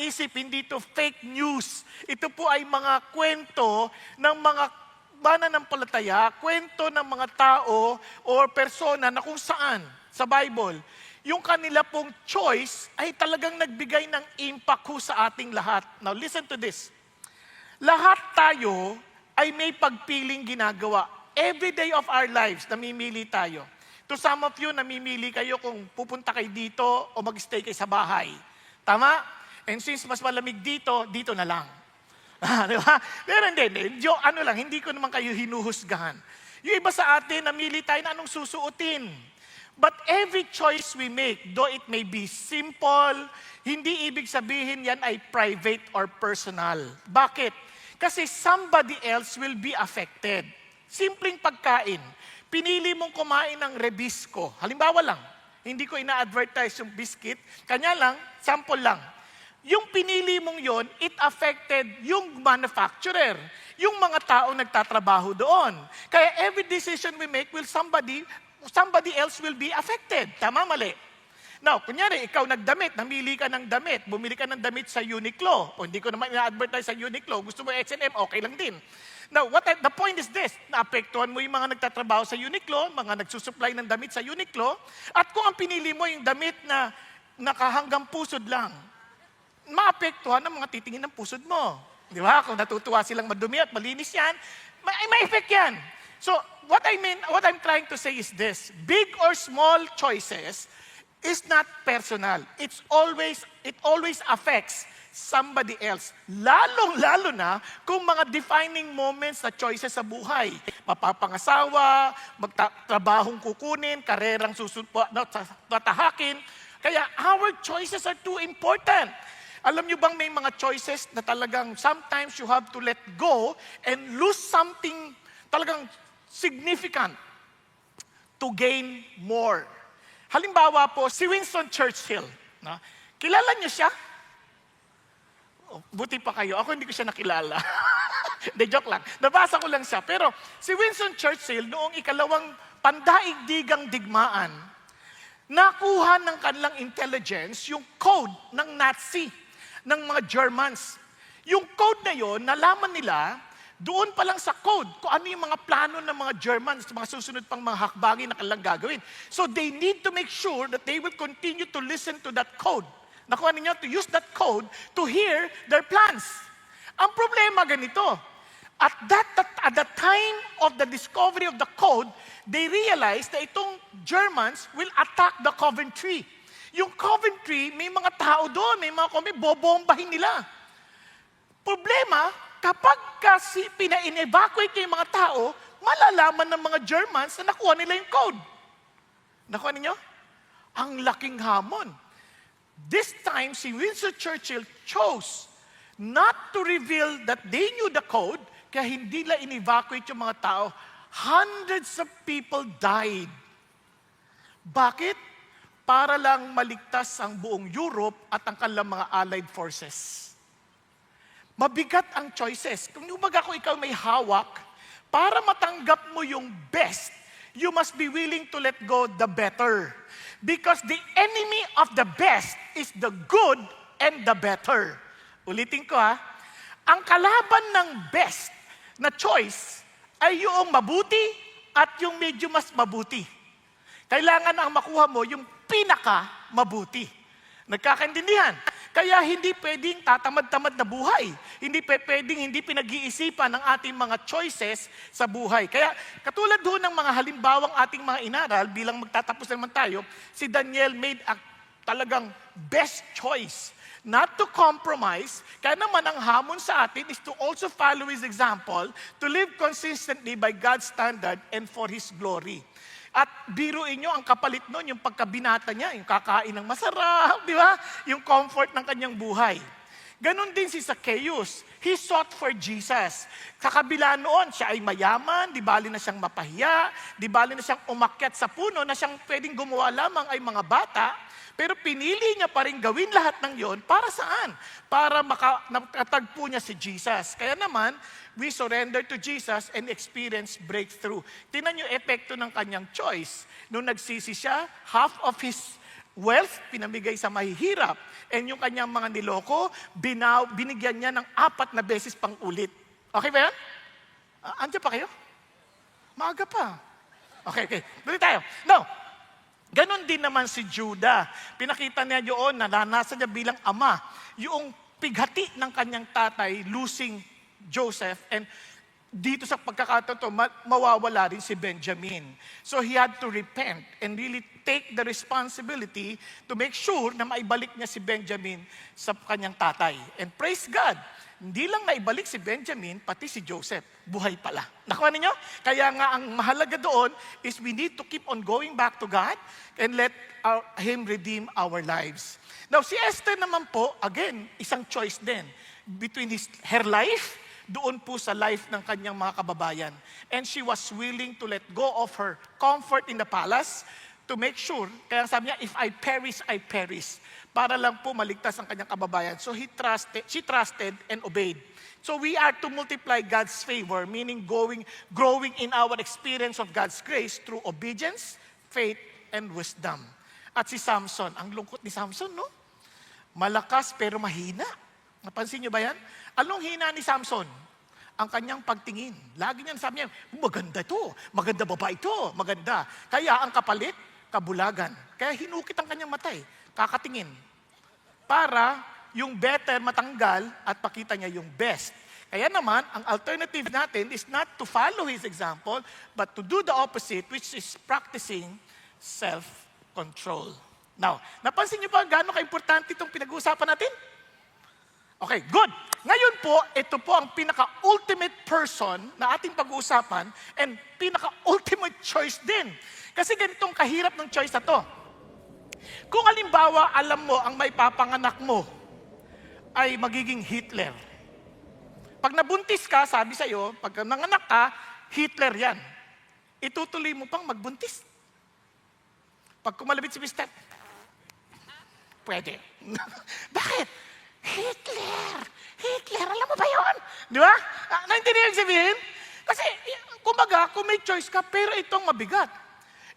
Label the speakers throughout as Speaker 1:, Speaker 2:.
Speaker 1: isip, hindi ito fake news. Ito po ay mga kwento ng mga mananampalataya, kwento ng mga tao or persona na kung saan sa Bible, yung kanila pong choice ay talagang nagbigay ng impact ho sa ating lahat. Now listen to this. Lahat tayo ay may pagpiling ginagawa. Every day of our lives, namimili tayo. To some of you, namimili kayo kung pupunta kayo dito o mag-stay kayo sa bahay. Tama? And since mas malamig dito, dito na lang. Di ba? Pero hindi ko naman kayo hinuhusgahan. Yung iba sa atin, namili tayo na anong susuotin. But every choice we make, though it may be simple, hindi ibig sabihin yan ay private or personal. Bakit? Kasi somebody else will be affected. Simpleng pagkain. Pinili mong kumain ng Rebisco. Halimbawa lang, hindi ko ina-advertise yung biscuit. Kanya lang, sample lang. Yung pinili mong yon, it affected yung manufacturer. Yung mga taong nagtatrabaho doon. Kaya every decision we make, somebody else will be affected. Tama, mali? Now, kunyari, ikaw nagdamit, namili ka ng damit, bumili ka ng damit sa Uniqlo, o hindi ko naman ina-advertise sa Uniqlo, gusto mo H&M, okay lang din. Now, the point is this, naapektuhan mo yung mga nagtatrabaho sa Uniqlo, mga nagsusupply ng damit sa Uniqlo, at kung ang pinili mo yung damit na nakahanggang pusod lang, maapektuhan ang mga titingin ng pusod mo. Di ba? Kung natutuwa silang madumi at malinis yan, may effect yan. So, what I'm trying to say is this, big or small choices is not personal. It always affects somebody else. Lalong-lalo na kung mga defining moments na choices sa buhay. Mapapangasawa, magtrabahong kukunin, karerang tatahakin. Kaya our choices are too important. Alam nyo bang may mga choices na talagang sometimes you have to let go and lose something talagang significant to gain more. Halimbawa po, si Winston Churchill. No? Kilala niyo siya? Oh, buti pa kayo. Ako hindi ko siya nakilala. De, joke lang. Nabasa ko lang siya. Pero si Winston Churchill, noong ikalawang pandaigdigang digmaan, nakuha ng kanilang intelligence yung code ng Nazi, ng mga Germans. Yung code na yon, nalaman nila, doon pa lang sa code, kung ano yung mga plano ng mga Germans, mga susunod pang mga hakbangin na kanilang gagawin. So they need to make sure that they will continue to listen to that code. Nakuha ninyo, to use that code to hear their plans. Ang problema ganito, at the time of the discovery of the code, they realized na itong Germans will attack the Coventry. Yung Coventry, may mga tao doon, may mga bobombahin nila. Problema, kapag kasi pina-evacuate yung mga tao, malalaman ng mga Germans na nakuha nila yung code. Nakuha ninyo? Ang laking hamon. This time, si Winston Churchill chose not to reveal that they knew the code, kaya hindi nila in-evacuate yung mga tao. Hundreds of people died. Bakit? Para lang maligtas ang buong Europe at ang kanilang mga allied forces. Mabigat ang choices. Kung ikaw may hawak, para matanggap mo yung best, you must be willing to let go the better. Because the enemy of the best is the good and the better. Ulitin ko ha. Ang kalaban ng best na choice ay yung mabuti at yung medyo mas mabuti. Kailangan ang makuha mo yung pinaka mabuti. Nagkakaintindihan? Kaya hindi pwedeng tatamad-tamad na buhay. Hindi pwedeng hindi pinag-iisipan ng ating mga choices sa buhay. Kaya katulad doon ng mga halimbawang ating mga inaral, bilang magtatapos naman tayo, si Daniel made a talagang best choice not to compromise. Kaya naman ang hamon sa atin is to also follow his example, to live consistently by God's standard and for His glory. At biruin nyo, ang kapalit nun, yung pagkabinata niya, yung kakain ng masarap, di ba? Yung comfort ng kanyang buhay. Ganon din si Zacchaeus. He sought for Jesus. Sa kabila noon, siya ay mayaman, di bali na siyang mapahiya, di bali na siyang umakyat sa puno, na siyang pwedeng gumawa lamang ay mga bata, pero pinili niya pa rin gawin lahat ng yon para saan? Para makatagpo niya si Jesus. Kaya naman, we surrender to Jesus and experience breakthrough. Tingnan niyo epekto ng kanyang choice. Nung nagsisi siya, half of his wealth, pinamigay sa mahihirap. And yung kanyang mga niloko, binigyan niya ng 4 na beses pang ulit. Okay ba yan? Andiyan pa kayo? Maaga pa. Okay. Dali tayo. Now, ganon din naman si Judah. Pinakita niya yun, naranasan niya bilang ama. Yung pighati ng kanyang tatay, losing Joseph, and dito sa pagkakataon to, mawawala rin si Benjamin. So he had to repent and really take the responsibility to make sure na maibalik niya si Benjamin sa kanyang tatay. And praise God, hindi lang naibalik si Benjamin, pati si Joseph, buhay pala. Nakuha ninyo? Kaya nga ang mahalaga doon is we need to keep on going back to God and let Him redeem our lives. Now si Esther naman po, again, isang choice din between her life, doon po sa life ng kanyang mga kababayan. And she was willing to let go of her comfort in the palace to make sure, kaya sabi niya, if I perish, I perish. Para lang po maligtas ang kanyang kababayan. So she trusted and obeyed. So we are to multiply God's favor, meaning growing in our experience of God's grace through obedience, faith, and wisdom. At si Samson, ang lungkot ni Samson, no? Malakas pero mahina. Napansin niyo ba yan? Anong hina ni Samson? Ang kanyang pagtingin. Lagi niyan sabi niya, maganda ito, maganda babae ito, maganda. Kaya ang kapalit, kabulagan. Kaya hinukit ang kanyang matay, kakatingin. Para yung better matanggal at pakita niya yung best. Kaya naman, ang alternative natin is not to follow his example, but to do the opposite, which is practicing self-control. Now, napansin niyo ba gaano ka-importante itong pinag-uusapan natin? Okay, good. Ngayon po, ito po ang pinaka-ultimate person na ating pag-uusapan and pinaka-ultimate choice din. Kasi ganitong kahirap ng choice na to. Kung halimbawa, alam mo, ang may papanganak mo ay magiging Hitler. Pag nabuntis ka, sabi sa'yo, pag nanganak ka, Hitler yan. Itutuloy mo pang magbuntis. Pag kumalabit si Mr. Pwede. Bakit? Hitler, alam mo ba yun? Di ba? Naintindihan yung sabihin? Kasi, kumbaga, kung may choice ka, pero itong mabigat.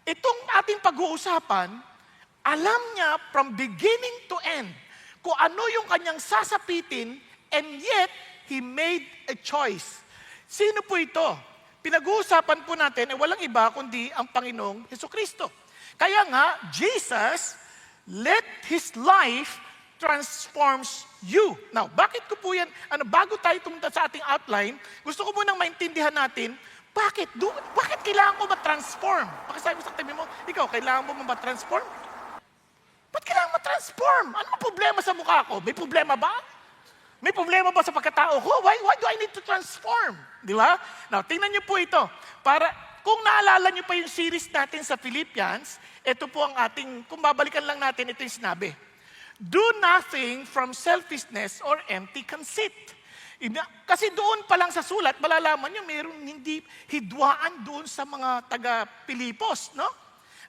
Speaker 1: Itong ating pag-uusapan, alam niya from beginning to end kung ano yung kanyang sasapitin, and yet, he made a choice. Sino po ito? Pinag-uusapan po natin, walang iba kundi ang Panginoong Hesukristo. Kaya nga, Jesus let His life transforms you. Now, bakit ko po yan, bago tayo tumunta sa ating outline, gusto ko munang maintindihan natin, bakit kailangan mo ma-transform? Pakisabi mo sa tabi mo, ikaw, kailangan mo ma-transform? Ba't kailangan ma-transform? Ano ang problema sa mukha ko? May problema ba? May problema ba sa pagkatao ko? Why do I need to transform? Di ba? Now, tingnan niyo po ito. Para, kung naalala niyo pa yung series natin sa Philippians, ito po ang ating, kung babalikan lang natin, ito yung sinabi. Do nothing from selfishness or empty conceit. Kasi doon pa lang sa sulat, malalaman nyo, mayroong hindi hidwaan doon sa mga taga-Pilipos, no?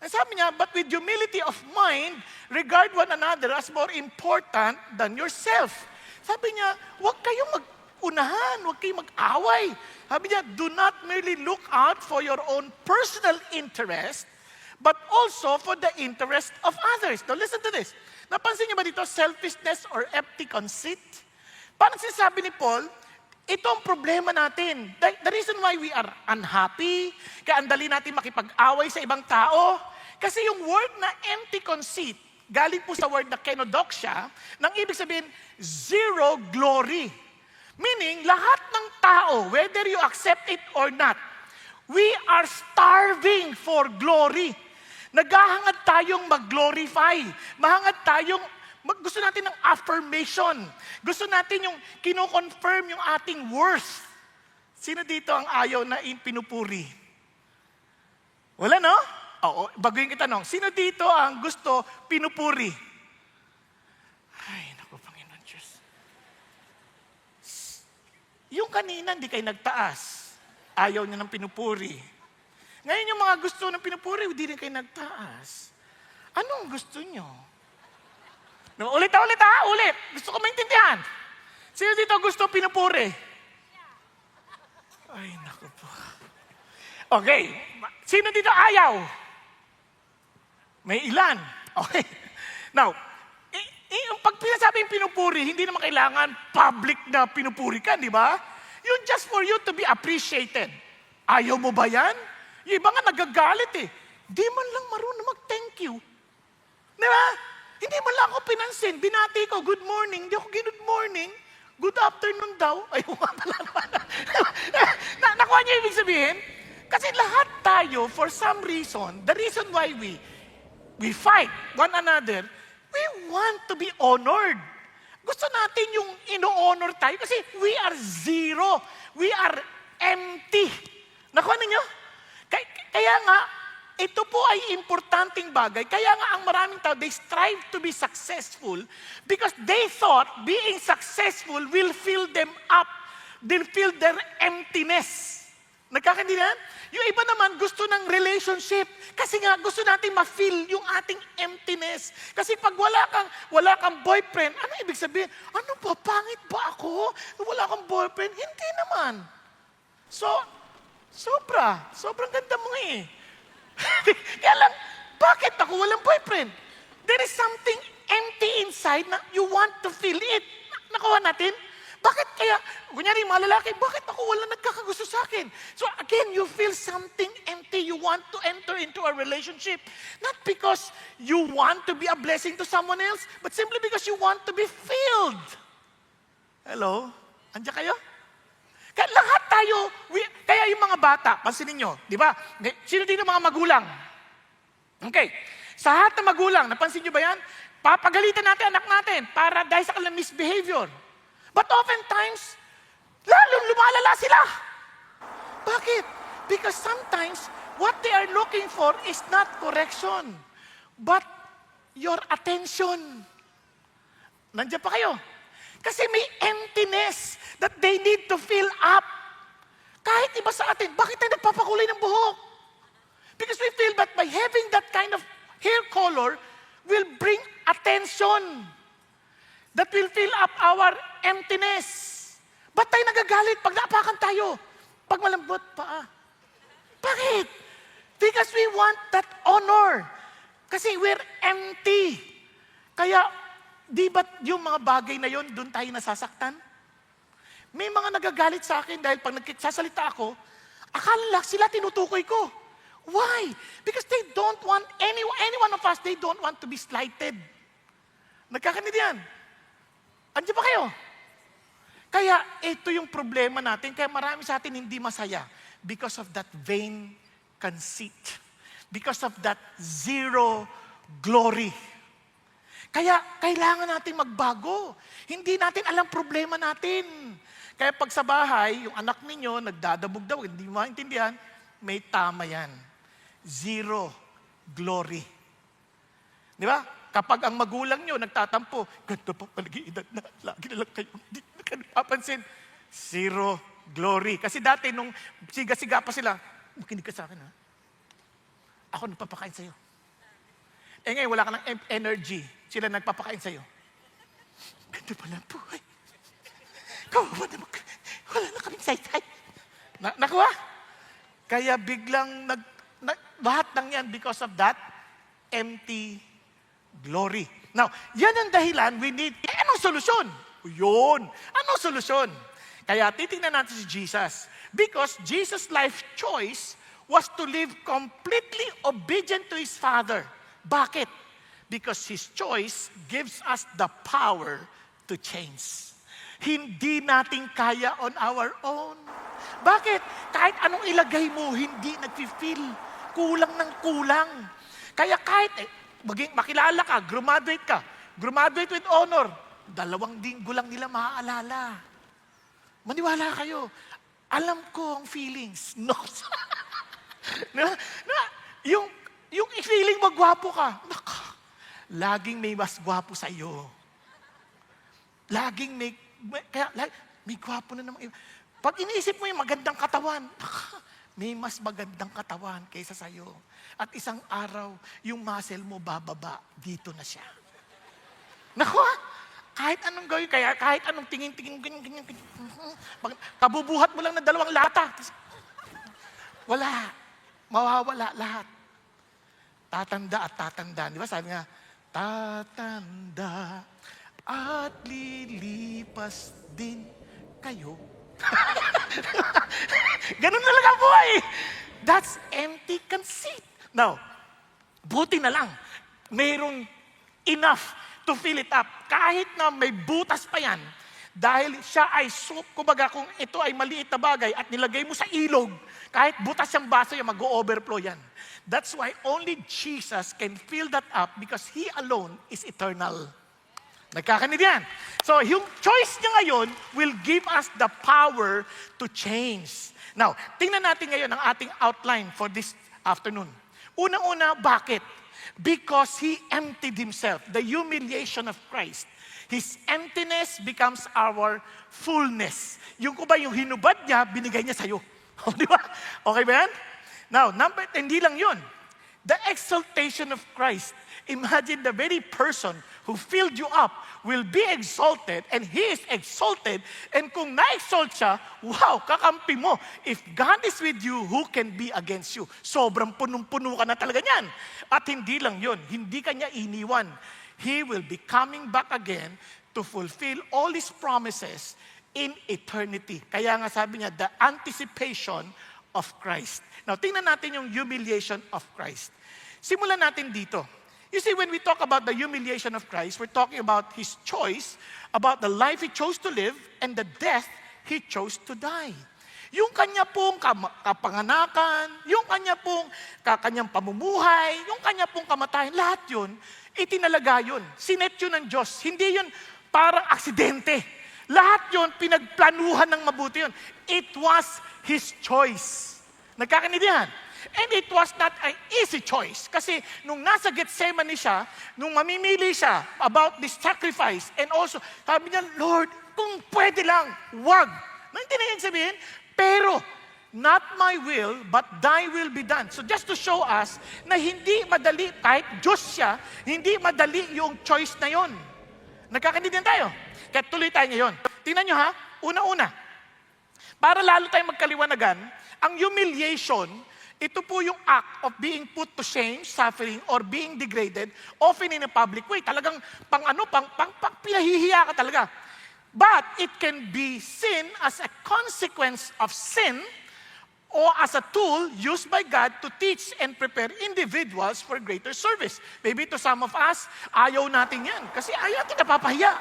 Speaker 1: Ang sabi niya, but with humility of mind, regard one another as more important than yourself. Sabi niya, huwag kayong mag-unahan, huwag kayong mag-away. Sabi niya, do not merely look out for your own personal interest, but also for the interest of others. Now listen to this. Napansin niyo ba dito, selfishness or empty conceit? Parang sinasabi ni Paul, ito ang problema natin. The reason why we are unhappy, kaya ang dali natin makipag-away sa ibang tao, kasi yung word na empty conceit, galing po sa word na kenodoxia, nang ibig sabihin, zero glory. Meaning, lahat ng tao, whether you accept it or not, we are starving for glory. Naghahangad tayong mag-glorify. Mahangad tayong, gusto natin ng affirmation. Gusto natin yung kino-confirm yung ating worth. Sino dito ang ayaw na pinupuri? Wala, no? Oo, baguhin kita, no? Sino dito ang gusto pinupuri? Ay, naku, Panginoon Diyos. Yung kanina, hindi kayo nagtaas. Ayaw niya ng pinupuri. Ngayon yung mga gusto ng pinupuri, hindi rin kayo nagtaas. Anong gusto nyo? No, ulit. Gusto ko maintindihan. Sino dito gusto pinupuri? Ay, naku po. Okay. Sino dito ayaw? May ilan. Okay. Now, yung pag pinasabing pinupuri, hindi naman kailangan public na pinupuri ka, di ba? Yun just for you to be appreciated. Ayaw mo ba yan? Yung iba nga nagagalit eh. Di man lang marunong mag-thank you. Di ba? Hindi man lang ako pinansin. Binati ko, good morning. Hindi ako good morning. Good afternoon daw. Ay, nga pala naman. Nakuha niyo ibig sabihin? Kasi lahat tayo, for some reason, the reason why we fight one another, we want to be honored. Gusto natin yung ino-honor tayo kasi we are zero. We are empty. Nakuha ninyo? Kaya nga, ito po ay importanteng bagay. Kaya nga ang maraming tao, they strive to be successful because they thought being successful will fill them up. They'll fill their emptiness. Nagkakaintindihan? Yung iba naman gusto ng relationship. Kasi nga gusto natin ma-fill yung ating emptiness. Kasi pag wala kang boyfriend, ano ibig sabihin? Ano ba, pangit ba ako? Wala kang boyfriend? Hindi naman. So, sobrang ganda mo eh. Kaya lang, bakit ako walang boyfriend? There is something empty inside na you want to fill it. Nakuha natin? Bakit kaya, kunyari mga lalaki, bakit ako wala nagkakagusto sa akin? So again, you feel something empty. You want to enter into a relationship. Not because you want to be a blessing to someone else, but simply because you want to be filled. Hello? Andiyan kayo? Kaya lahat tayo, kaya yung mga bata, pansinin nyo, di ba? Sino dito mga magulang? Okay. Sa lahat ng magulang, napansin nyo ba yan? Papagalitan natin anak natin para dahil sa kanilang misbehavior. But oftentimes, lalong lumalala sila. Bakit? Because sometimes, what they are looking for is not correction, but your attention. Nandiyan pa kayo? Kasi may emptiness that they need to fill up. Kahit iba sa atin, bakit tayo nagpapakulay ng buhok? Because we feel that by having that kind of hair color will bring attention. That will fill up our emptiness. Ba't tayo nagagalit pag naapakan tayo? Pag malambot pa. Bakit? Because we want that honor. Kasi we're empty. Kaya, di ba yung mga bagay na yon doon tayo nasasaktan? May mga nagagalit sa akin dahil pag nagsasalita ako, akala sila tinutukoy ko. Why? Because they don't want, any one of us, they don't want to be slighted. Nagkakanid yan. Andiyan pa kayo? Kaya ito yung problema natin. Kaya marami sa atin hindi masaya. Because of that vain conceit. Because of that zero glory. Kaya kailangan natin magbago. Hindi natin alam problema natin. Kaya pag sa bahay, yung anak ninyo nagdadabog daw, hindi mo maintindihan, may tama yan. Zero glory. Di ba? Kapag ang magulang nyo nagtatampo, ganda pa palagi-edad na, lagi na lang kayo, hindi na kayo napapansin. Zero glory. Kasi dati nung siga-siga pa sila, makinig ka sa akin ha. Ako nagpapakain sa'yo. Eh ngayon, wala ka ng energy. Sila nagpapakain sa'yo. Ganda pala po. Kawawa naman. Wala na kaming say-say. Nakuha? Kaya biglang lahat ng yan because of that empty glory. Now, yan ang dahilan we need. Anong solusyon? Yun. Anong solusyon? Kaya titingnan natin si Jesus. Because Jesus' life choice was to live completely obedient to His Father. Bakit? Because His choice gives us the power to change. Hindi natin kaya on our own. Bakit? Kahit anong ilagay mo, hindi nag-feel. Kulang ng kulang. Kaya kahit makilala ka, graduate with honor, 2 linggo lang nila maaalala. Maniwala kayo. Alam ko ang feelings. No. yung feeling mo gwapo ka, laging may mas gwapo sa iyo. Laging may gwapo na naman. Pag iniisip mo yung magandang katawan, may mas magandang katawan kaysa sa'yo. At isang araw, yung muscle mo bababa, dito na siya. Naku, kahit anong gawin, kahit anong tingin, ganyan. Kabubuhat mo lang ng 2 lata. Wala. Mawawala lahat. Tatanda at tatanda. Di ba? Sabi nga, tatanda at lilipas din kayo. Ganun talaga buhay. That's empty conceit. Now, buti na lang, mayroong enough to fill it up. Kahit na may butas pa yan, dahil siya ay soup, kumbaga kung ito ay maliit na bagay at nilagay mo sa ilog, kahit butas yung baso yan, mag-overflow yan. That's why only Jesus can fill that up because He alone is eternal. Nagkakanig yan. So, yung choice niya ngayon will give us the power to change. Now, tingnan natin ngayon ang ating outline for this afternoon. Unang-una, bakit? Because He emptied Himself, the humiliation of Christ. His emptiness becomes our fullness. Yung ko ba, yung hinubad niya, binigay niya sa'yo. Di ba? Okay ba yan? Now, hindi lang yun. The exaltation of Christ. Imagine the very person who filled you up will be exalted and He is exalted. And kung na-exalt siya, wow, kakampi mo. If God is with you, who can be against you? Sobrang punong-puno ka na talaga niyan. At hindi lang yun, hindi ka niya iniwan. He will be coming back again to fulfill all His promises in eternity. Kaya nga sabi niya, the anticipation of Christ. Now, tingnan natin yung humiliation of Christ. Simulan natin dito. You see, when we talk about the humiliation of Christ, we're talking about His choice, about the life He chose to live, and the death He chose to die. Yung kanya pong kapanganakan, yung kanya pong kanyang pamumuhay, yung kanya pong kamatayan, lahat yun, itinalaga yun. Sinet yun ng Diyos. Hindi yun parang aksidente. Lahat yun, pinagplanuhan ng mabuti yun. It was His choice. Nagkakaintindihan? And it was not an easy choice. Kasi nung nasa Gethsemane siya, nung mamimili siya about this sacrifice, and also, sabi niya, Lord, kung pwede lang, wag. Hindi na yan sabihin, pero, not my will, but thy will be done. So just to show us na hindi madali, kahit Diyos siya, hindi madali yung choice na yon. Nagkakaintindihan tayo? Kaya tuloy tayo ngayon. Tingnan nyo ha, una-una. Para lalo tayong magkaliwanagan, ang humiliation, ito po yung act of being put to shame, suffering, or being degraded, often in a public way. Talagang pinahihiya ka talaga. But it can be seen as a consequence of sin or as a tool used by God to teach and prepare individuals for greater service. Maybe to some of us, ayaw natin yan kasi ayaw natin napapahiya.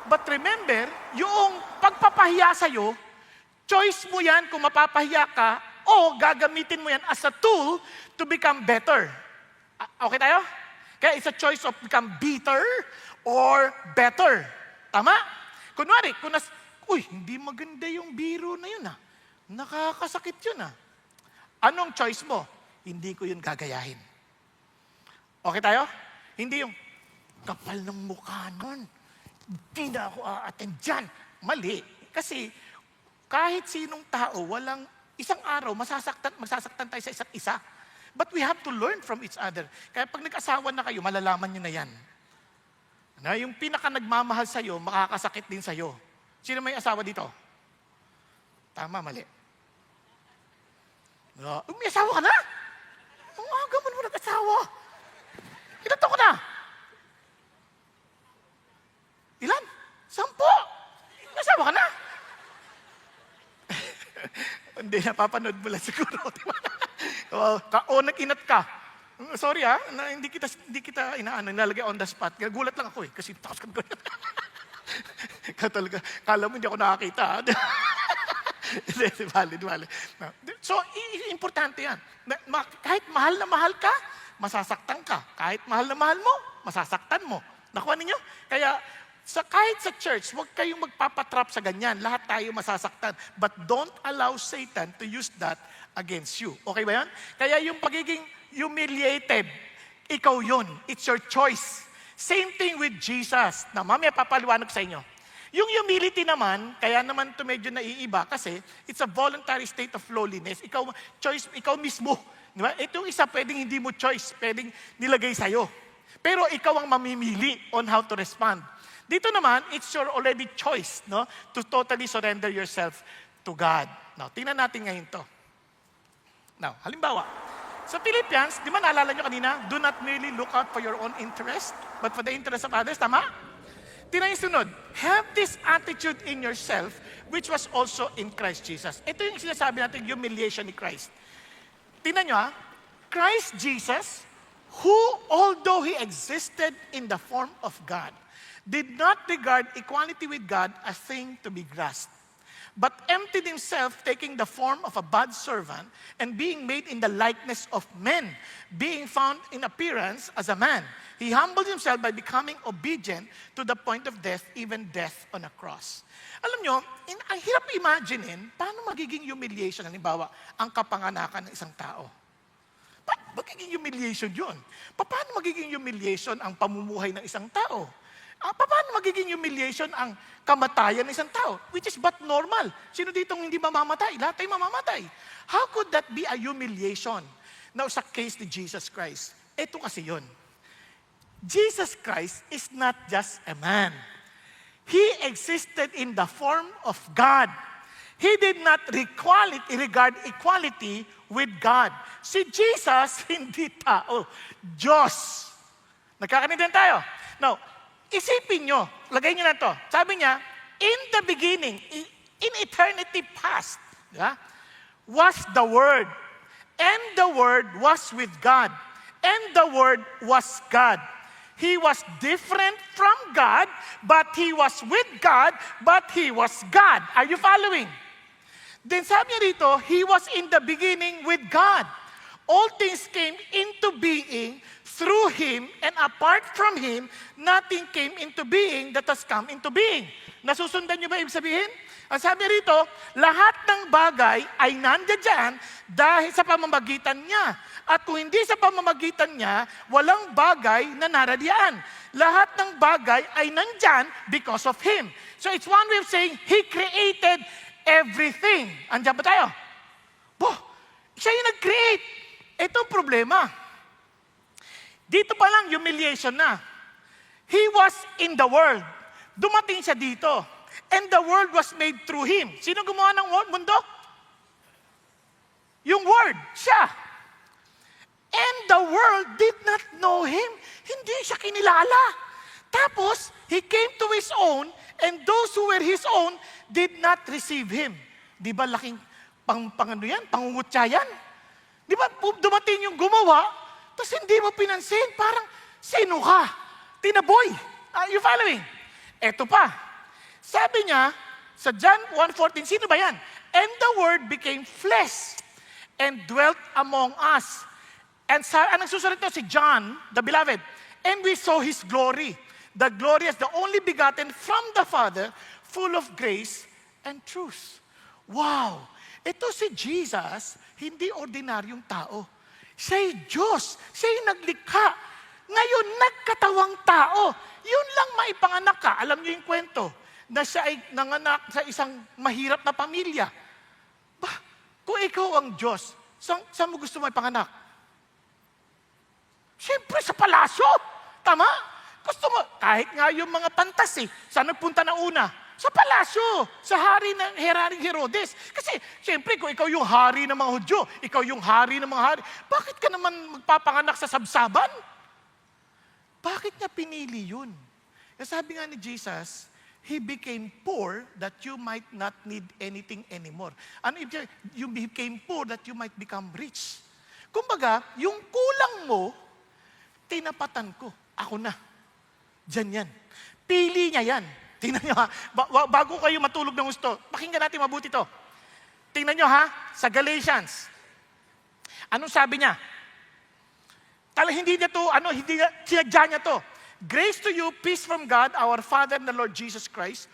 Speaker 1: But remember, yung pagpapahiya sa'yo, choice mo yan kung mapapahiya ka o gagamitin mo yan as a tool to become better. Okay tayo? Kaya it's a choice of become bitter or better. Tama? Kunwari, hindi maganda yung biro na yun Nakakasakit yun Anong choice mo? Hindi ko yun gagayahin. Okay tayo? Hindi yung kapal ng mukha nun. Hindi na ako a-attend dyan. Mali. Kasi kahit sinong tao, walang isang araw, magsasaktan tayo sa isa't isa. But we have to learn from each other. Kaya pag nag-asawa na kayo, malalaman nyo na yan. Na yung pinaka nagmamahal sa'yo, makakasakit din sa'yo. Sino may asawa dito? Tama, mali. May asawa ka na? Ang aga mo naman nag-asawa. Ilan taon ka na? Ilan? 10. May asawa ka na? Hindi, napapanood mo lang siguro. Nag-inat ka. Sorry hindi kita nilalagay on the spot. Gulat lang ako kasi takas ka ganyan. Talaga, kala mo hindi ako nakakita. Valid. So, importante yan. Kahit mahal na mahal ka, masasaktan ka. Kahit mahal na mahal mo, masasaktan mo. Nakuha ninyo? Kaya, kahit sa church, huwag kayong magpapatrap sa ganyan. Lahat tayo masasaktan. But don't allow Satan to use that against you. Okay ba yan? Kaya yung pagiging humiliated, ikaw yun. It's your choice. Same thing with Jesus. Na mamaya papaliwanag sa inyo. Yung humility naman, kaya naman ito medyo naiiba kasi it's a voluntary state of lowliness. Ikaw mismo. Di ba? Itong isa, pwedeng hindi mo choice. Pwedeng nilagay sa'yo. Pero ikaw ang mamimili on how to respond. Dito naman, it's your already choice, no? To totally surrender yourself to God. Now, tingnan natin ngayon to. Now, halimbawa, Sa Philippians, di ba naalala nyo kanina, do not merely look out for your own interest, but for the interest of others. Tama? Tingnan yung sunod. Have this attitude in yourself, which was also in Christ Jesus. Ito yung sinasabi natin, humiliation ni Christ. Tingnan nyo Christ Jesus, who although He existed in the form of God, did not regard equality with God a thing to be grasped, but emptied Himself, taking the form of a bondservant, and being made in the likeness of men, being found in appearance as a man. He humbled Himself by becoming obedient to the point of death, even death on a cross. Alam nyo, ang hirap imaginein, paano magiging humiliation, halimbawa, ang kapanganakan ng isang tao? Magiging humiliation yun. Paano magiging humiliation ang pamumuhay ng isang tao? Paano magiging humiliation ang kamatayan ng isang tao? Which is but normal. Sino ditong hindi mamamatay? Lahat ay mamamatay. How could that be a humiliation? Now, sa case ni Jesus Christ, ito kasi yun. Jesus Christ is not just a man. He existed in the form of God. He did not regard equality with God. Si Jesus, hindi tao. Diyos. Nagkakanindihan tayo? Now, isipin nyo, lagay nyo na to. Sabi niya, in the beginning, in eternity past, was the Word. And the Word was with God. And the Word was God. He was different from God, but He was with God, but He was God. Are you following? Then sabi niya dito, He was in the beginning with God. All things came into being through Him, and apart from Him, nothing came into being that has come into being. Nasusundan niyo ba ibig sabihin? Ang sabi rito, lahat ng bagay ay nandiyan dahil sa pamamagitan niya. At kung hindi sa pamamagitan niya, walang bagay na naradiyan. Lahat ng bagay ay nandyan because of Him. So it's one way of saying, He created everything. Andiyan ba tayo? Siya yung nag-create. Ito ang problema. Dito pa lang, humiliation na. He was in the world. Dumating siya dito. And the world was made through Him. Sino gumawa ng mundo? Yung Word, siya. And the world did not know Him. Hindi siya kinilala. Tapos, He came to His own, and those who were His own did not receive Him. Di ba laking pangungutya yan? Di ba dumating yung gumawa, tapos hindi mo pinansin, parang, sino ka? Tinaboy. Are you following? Eto pa. Sabi niya, sa John 1:14, sino ba yan? And the Word became flesh and dwelt among us. And anong susunod ito? Si John, the beloved. And we saw His glory. The glory as the only begotten from the Father, full of grace and truth. Wow! Ito si Jesus, hindi ordinaryong tao. Siya'y Diyos. Siya'y naglikha. Ngayon, nagkatawang tao. Yun lang maipanganak ka. Alam niyo yung kwento na siya ay nanganak sa isang mahirap na pamilya. Kung ikaw ang Diyos, saan mo gusto maipanganak? Siyempre sa palasyo. Tama? Gusto mo, kahit nga yung mga pantas saan nagpunta na una? Sa palasyo, sa hari ng Herodes. Kasi, siyempre, kung ikaw yung hari ng mga Hudyo, ikaw yung hari ng mga hari, bakit ka naman magpapanganak sa sabsaban? Bakit niya pinili yun? Sabi nga ni Jesus, He became poor that you might not need anything anymore. Ano ibig you became poor that you might become rich. Kumbaga, yung kulang mo, tinapatan ko. Ako na. Diyan yan. Pili niya yan. Tingnan nyo bago kayo matulog ng gusto, pakinggan natin mabuti to. Tingnan nyo sa Galatians. Anong sabi niya? Hindi niya, sinadya niya to. Grace to you, peace from God, our Father and the Lord Jesus Christ,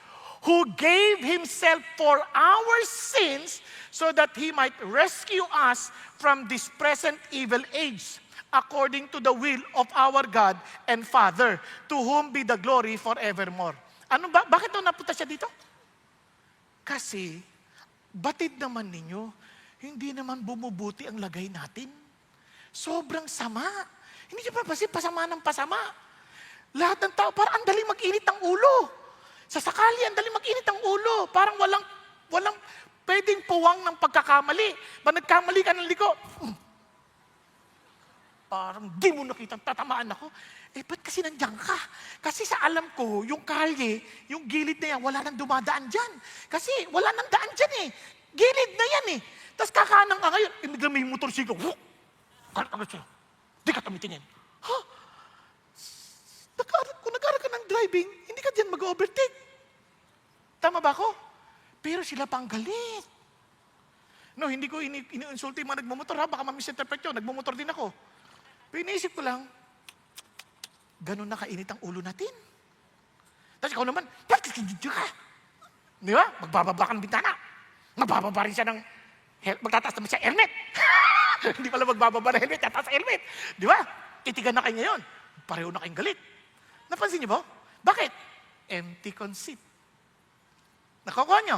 Speaker 1: who gave Himself for our sins so that He might rescue us from this present evil age, according to the will of our God and Father, to whom be the glory forevermore. Bakit napunta siya dito? Kasi, batid naman ninyo, hindi naman bumubuti ang lagay natin. Sobrang sama. Hindi siya pasama ng pasama. Lahat ng tao, parang ang dali mag-init ang ulo. Sa sakali, ang dali mag-init ang ulo. Parang walang pwedeng puwang ng pagkakamali. Ba nagkamali ka ng liko? parang di mo nakitang tatamaan ako. Ba't kasi nandiyan ka? Kasi sa alam ko, yung kalye, yung gilid na yan, wala nang dumadaan dyan. Kasi wala nang daan dyan eh. Gilid na yan eh. Tapos kakanan ka ngayon, biglang may motorsiklo. Ano siya? Di ka tumitingin. Ha? Kung nag-aaral ka ng driving, hindi ka dyan mag-overtake. Tama ba ako? Pero sila pang galit. No, hindi ko ini-insulti yung mga nagmumotor, ha? Baka ma-misinterpret yun. Nagmumotor din ako. Pero iniisip ko lang, ganun na kainit ang ulo natin. Tapos ikaw naman, bakit ka? Di ba? Magbababa ka ng bintana. Magbababa rin siya ng, magtataas naman siya helmet. Hindi pala magbababa ng helmet, tataas helmet. Di ba? Titigan na kayo ngayon. Pareho na kayong galit. Napansin niyo ba? Bakit? Empty conceit. Nakukuha niyo?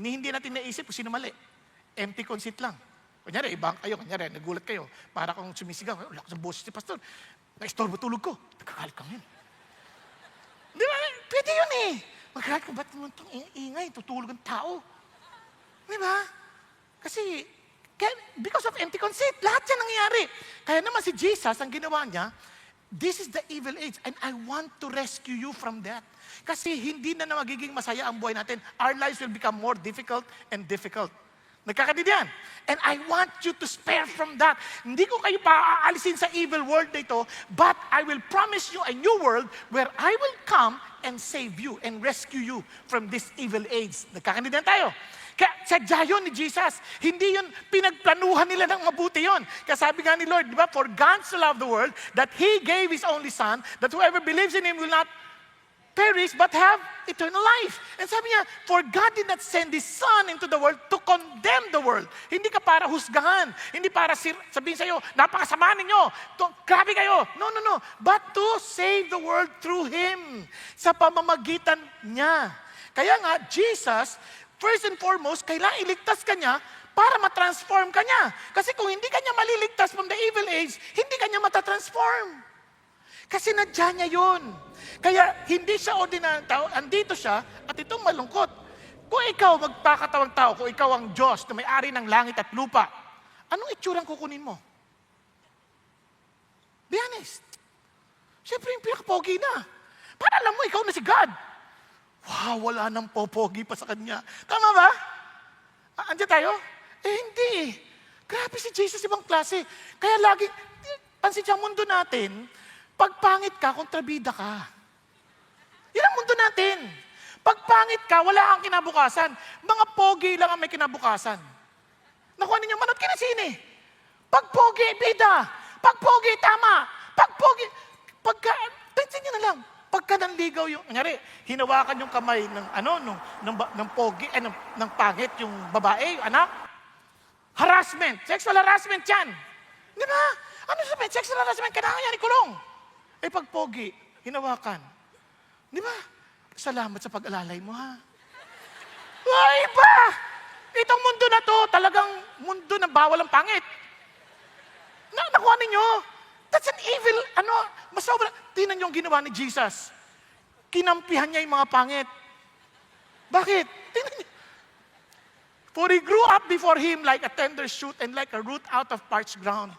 Speaker 1: Hindi natin naisip kung sino mali. Empty conceit lang. Kunyari, ibang kayo, kunyari, nagulat kayo. Para kung sumisigaw, wala ko sa boses ni pastor. Na-istorbo tulog ko. Nagkakalit ka ngayon. Di ba? Pwede yun eh. Magkakalit ka, ba't naman itong ingay? Tutulog ang tao. Di ba? Kasi, because of empty conceit, lahat yan nangyayari. Kaya naman si Jesus, ang ginawa niya, this is the evil age and I want to rescue you from that. Kasi hindi na magiging masaya ang buhay natin. Our lives will become more difficult and difficult. Nagkakaintindihan? And I want you to spare from that. Hindi ko kayo paaalisin sa evil world na ito, but I will promise you a new world where I will come and save you and rescue you from this evil age. Nagkakaintindihan tayo? Kaya sadya yun ni Jesus. Hindi yun pinagplanuhan nila ng mabuti yun. Kaya sabi nga ni Lord, di ba? For God so loved the world that He gave His only Son, that whoever believes in Him will not perish but have eternal life. And sabi niya, for God did not send His Son into the world to condemn the world. Hindi ka para husgahan. Hindi para sabihin sa'yo, napakasama ninyo. Grabe kayo. No, no, no. But to save the world through Him. Sa pamamagitan niya. Kaya nga, Jesus, first and foremost, kailangan iligtas ka niya para matransform ka niya. Kasi kung hindi ka niya maliligtas from the evil age, hindi ka niya matatransform. Kasi nadya niya yun. Kaya hindi siya ordinaryong tao, andito siya at itong malungkot. Kung ikaw magpakatawang tao, kung ikaw ang Diyos na may-ari ng langit at lupa, anong itsurang kukunin mo? Be honest. Siyempre yung pinakapogi na. Para alam mo, ikaw na si God. Wow, wala nang popogi pa sa kanya. Tama ba? Andiyan tayo? Hindi. Grabe si Jesus, ibang klase. Kaya lagi, pansin siya mundo natin, pag pangit ka, kontrabida ka. Yan ang mundo natin. Pag pangit ka, wala kang kinabukasan. Mga pogi lang ang may kinabukasan. Nakuha ninyo, manood ka na sine. Pag pogi, bida. Pag pogi, tama. Pag pogi, pensin nyo na lang. Pagka nanligaw yung, nangyari, hinawakan yung kamay ng pogi, ng pangit, yung babae, yung anak. Harassment. Sexual harassment yan. Di ba? Ano sabihin? Sexual harassment, kailangan yan ikulong. Pag pogi, hinawakan. Di ba? Salamat sa pag-alalay mo, ha? Ay, iba! Itong mundo na to, talagang mundo na bawal ang pangit. Nakuha ninyo? That's an evil, masobra. Tingnan niyo ang ginawa ni Jesus. Kinampihan niya yung mga pangit. Bakit? Tingnan niyo. For he grew up before him like a tender shoot and like a root out of parched ground.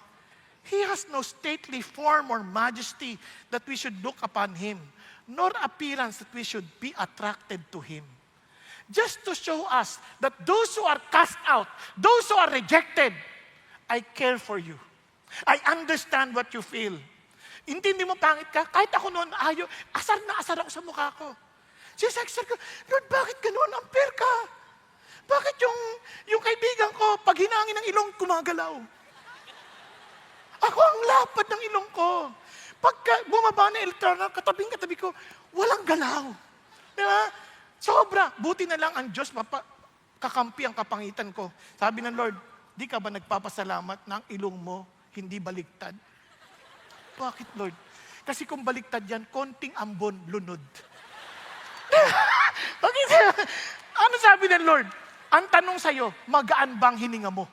Speaker 1: He has no stately form or majesty that we should look upon him, nor appearance that we should be attracted to him. Just to show us that those who are cast out, those who are rejected, I care for you. I understand what you feel. Intindi mo pangit ka? Kahit ako noon, asar na asar ako sa mukha ko. Sisexer ko, Lord, bakit ganoon? Unfair ka. Bakit yung kaibigan ko, pag hinangin ng ilong, kumagalaw? Ako ang lapad ng ilong ko. Pagka bumaba na elektronal, katabi ko, walang galaw. Diba? Sobra. Buti na lang ang Diyos, kakampi ang kapangitan ko. Sabi ng Lord, di ka ba nagpapasalamat na ang ilong mo hindi baliktad? Bakit, Lord? Kasi kung baliktad yan, konting ambon, lunod. Bakit? Ano sabi ng Lord? Ang tanong sa'yo, magaan bang hininga mo?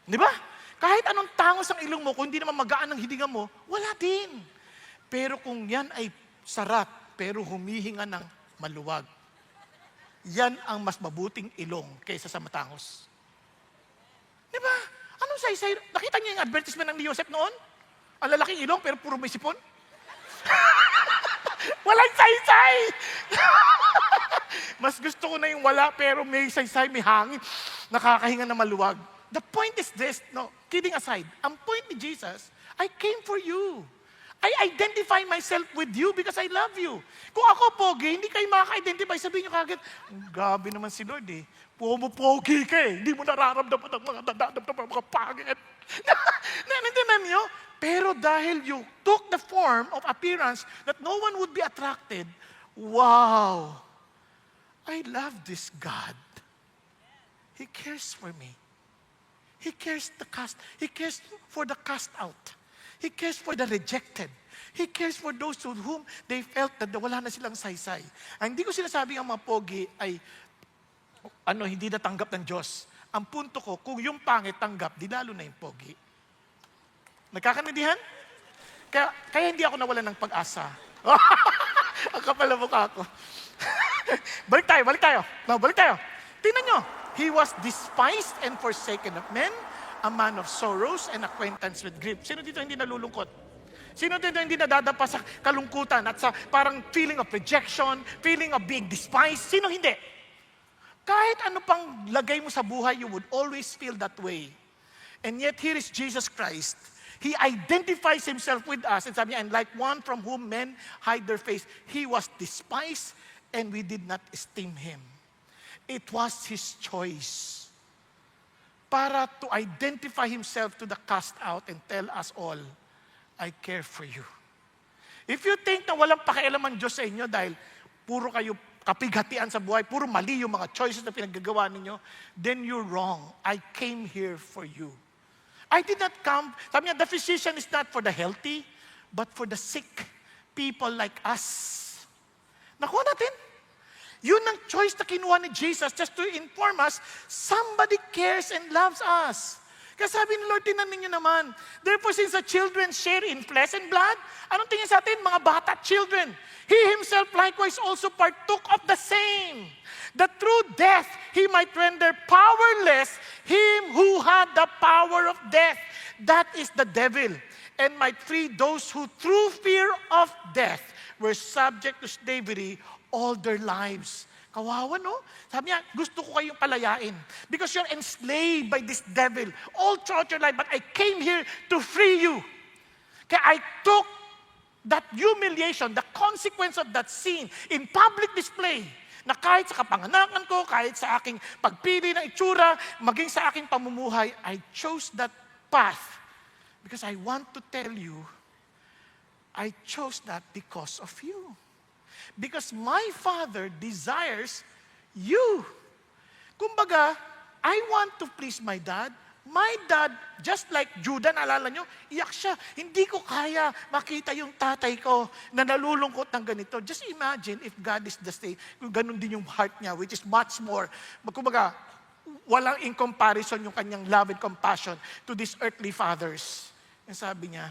Speaker 1: Di ba? Kahit anong tangos ang ilong mo, kung hindi naman magaan ang hininga mo, wala din. Pero kung yan ay sarap, pero humihinga ng maluwag, yan ang mas mabuting ilong kaysa sa matangos. Di ba? Ano Anong saysay? Nakita niyo yung advertisement ng Yosef noon? Ang lalaking ilong pero puro may sipon? Walang saysay! Mas gusto ko na yung wala pero may saysay, may hangin. Nakakahinga na maluwag. The point is this, no, kidding aside, ang point ni Jesus, I came for you. I identify myself with you because I love you. Kung ako pogi, hindi kayo makaka-identify. Sabihin nyo kagad, gabi naman si Lord eh. Pogi ka eh. Hindi mo nararamdaman ang mga dadamdaman, mga pangit. Naintindihan nyo? Pero dahil you took the form of appearance that no one would be attracted, wow! I love this God. He cares for me. He cares for the cast out. He cares for the rejected. He cares for those to whom they felt that wala na silang saysay. Ang hindi ko sinasabing ang mga pogi ay hindi natanggap ng Diyos. Ang punto ko, kung yung pangit tanggap, di lalo na yung pogi. Nagkakaintindihan? Kaya hindi ako nawalan ng pag-asa. Ang kapal na mukha ko. Balik tayo. No, balik tayo. Tingnan nyo. He was despised and forsaken of men, a man of sorrows and acquaintance with grief. Sino dito hindi nalulungkot? Sino dito hindi nadadapa sa kalungkutan at sa parang feeling of rejection, feeling of being despised? Sino hindi? Kahit ano pang lagay mo sa buhay, you would always feel that way. And yet, here is Jesus Christ. He identifies himself with us. And sabi niya, and like one from whom men hide their face, he was despised and we did not esteem him. It was his choice para to identify himself to the cast out and tell us all, I care for you. If you think na walang pakialam ang Diyos sa inyo dahil puro kayo kapighatian sa buhay, puro mali yung mga choices na pinaggagawa ninyo, then you're wrong. I came here for you. I did not come, sabi niya, the physician is not for the healthy, but for the sick people like us. Nakuha natin? Yun ang choice na kinuha ni Jesus just to inform us, somebody cares and loves us. Kaya sabi ni Lord, tinan ninyo naman, therefore since the children share in flesh and blood, anong tingin sa atin? Mga bata, children. He himself likewise also partook of the same, that through death he might render powerless him who had the power of death, that is the devil, and might free those who through fear of death were subject to slavery all their lives. Kawawa, no? Sabi niya, gusto ko kayong palayain because you're enslaved by this devil all throughout your life, but I came here to free you. Kaya I took that humiliation, the consequence of that sin in public display, na kahit sa kapanganakan ko, kahit sa aking pagpili ng itsura, maging sa aking pamumuhay, I chose that path because I want to tell you, I chose that because of you. Because my Father desires you. Kumbaga, I want to please my dad. My dad, just like Judah, naalala nyo, iyak siya. Hindi ko kaya makita yung tatay ko na nalulungkot ng ganito. Just imagine if God is the same, kung ganun din yung heart niya, which is much more. Kumbaga, walang in comparison yung kanyang love and compassion to these earthly fathers. And sabi niya,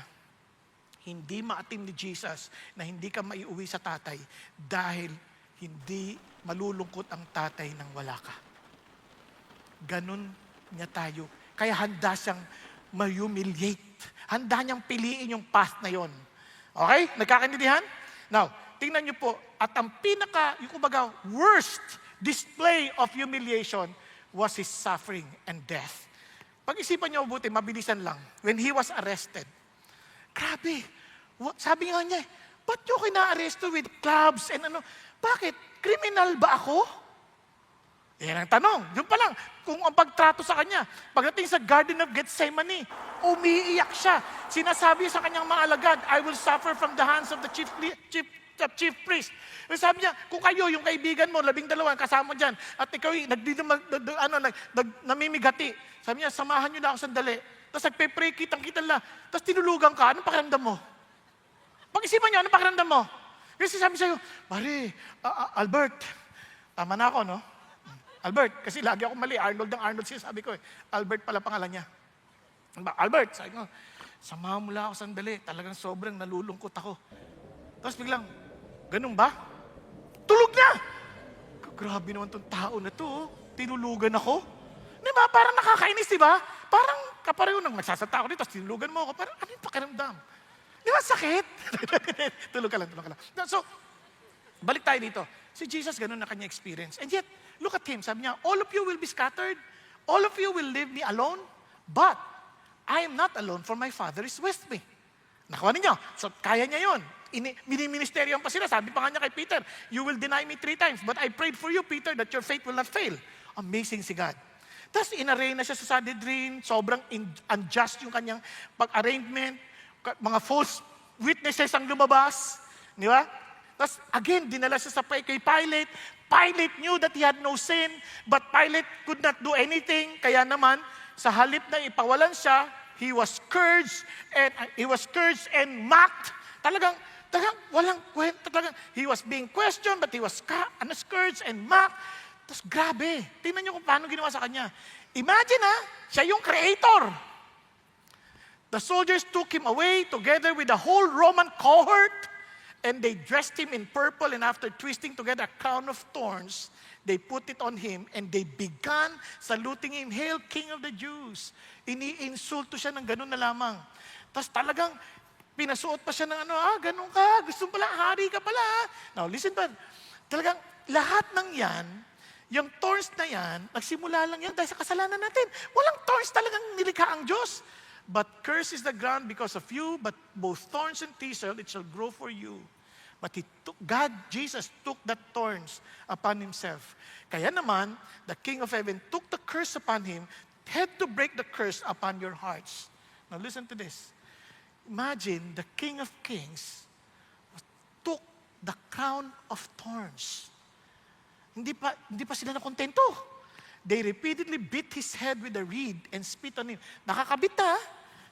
Speaker 1: hindi maatim ni Jesus na hindi ka maiuwi sa tatay dahil hindi malulungkot ang tatay nang wala ka. Ganun niya tayo. Kaya handa siyang ma-humiliate. Handa niyang piliin yung path na yon. Okay? Nagkakaintindihan? Now, tingnan niyo po, at ang yung kumbaga, worst display of humiliation was his suffering and death. Pag-isipan niyo mabuti, mabilisan lang. When he was arrested, grabe. Sabi nga niya, ba't nyo kina-aresto with clubs and ano? Bakit? Criminal ba ako? Yan ang tanong. Yun pa lang, kung ang pagtrato sa kanya, pagdating sa Garden of Gethsemane, umiiyak siya. Sinasabi sa kanyang mga alagad, I will suffer from the hands of the chief priest. Sabi niya, kung kayo, yung kaibigan mo, 12, kasama dyan, at ikaw namimigati. Sabi niya, samahan niyo na ako sandali. Tapos nagpe-pray, kitang-kita lang. Tapos tinulugan ka, anong pakiramdam mo? Pag-isipan niyo, anong pakiramdam mo? Kasi sabi sa'yo, Pare, Albert, tama na ako, no? Albert, kasi lagi ako mali. Arnold sabi ko eh. Albert pala pangalan niya. Albert, sabi ko, samahan mo lang ako sandali. Talagang sobrang nalulungkot ako. Tapos biglang, ganun ba? Tulog na! Grabe naman tong tao na to. Tinulugan ako. Di ba? Parang nakakainis, di ba? Parang kapareho nang magsasata ako dito, tapos tinulugan mo ako, parang ano yung pakiramdam? Di ba sakit? Tulog ka lang. So, balik tayo dito. Si Jesus, ganun na kanya experience. And yet, look at him. Sabi niya, all of you will be scattered. All of you will leave me alone. But, I am not alone, for my Father is with me. Nakuha ninyo. So, kaya niya yun. Miniministeryon pa sila. Sabi pa nga niya kay Peter, you will deny me 3 times. But I prayed for you, Peter, that your faith will not fail. Amazing si God. Tapos, in-array na siya sa Sanhedrin. Sobrang unjust yung kanyang pag-arrangement. Mga false witnesses ang lumabas. Di ba? Tapos, again, dinala siya kay Pilate. Pilate knew that he had no sin, but Pilate could not do anything. Kaya naman, sa halip na ipawalan siya, he was scourged and mocked. Talagang walang kwenta. He was being questioned, but he was scourged and mocked. Tapos grabe. Tingnan niyo kung paano ginawa sa kanya. Imagine siya yung creator. The soldiers took him away together with the whole Roman cohort, and they dressed him in purple, and after twisting together a crown of thorns, they put it on him, and they began saluting him, Hail, King of the Jews. Ini-insulto siya ng ganun na lamang. Tapos talagang pinasuot pa siya ng ganun ka, gusto pala, hari ka pala. Now, listen pa, talagang lahat ng yan, yung thorns na yan, nagsimula lang yan dahil sa kasalanan natin. Walang thorns talagang nilikha ang Diyos. But curse is the ground because of you, but both thorns and thistle, it shall grow for you. But Jesus took the thorns upon himself. Kaya naman, the King of Heaven took the curse upon him, had to break the curse upon your hearts. Now listen to this. Imagine the King of Kings took the crown of thorns. Hindi pa sila nakontento. They repeatedly beat his head with a reed and spit on him. Nakakabit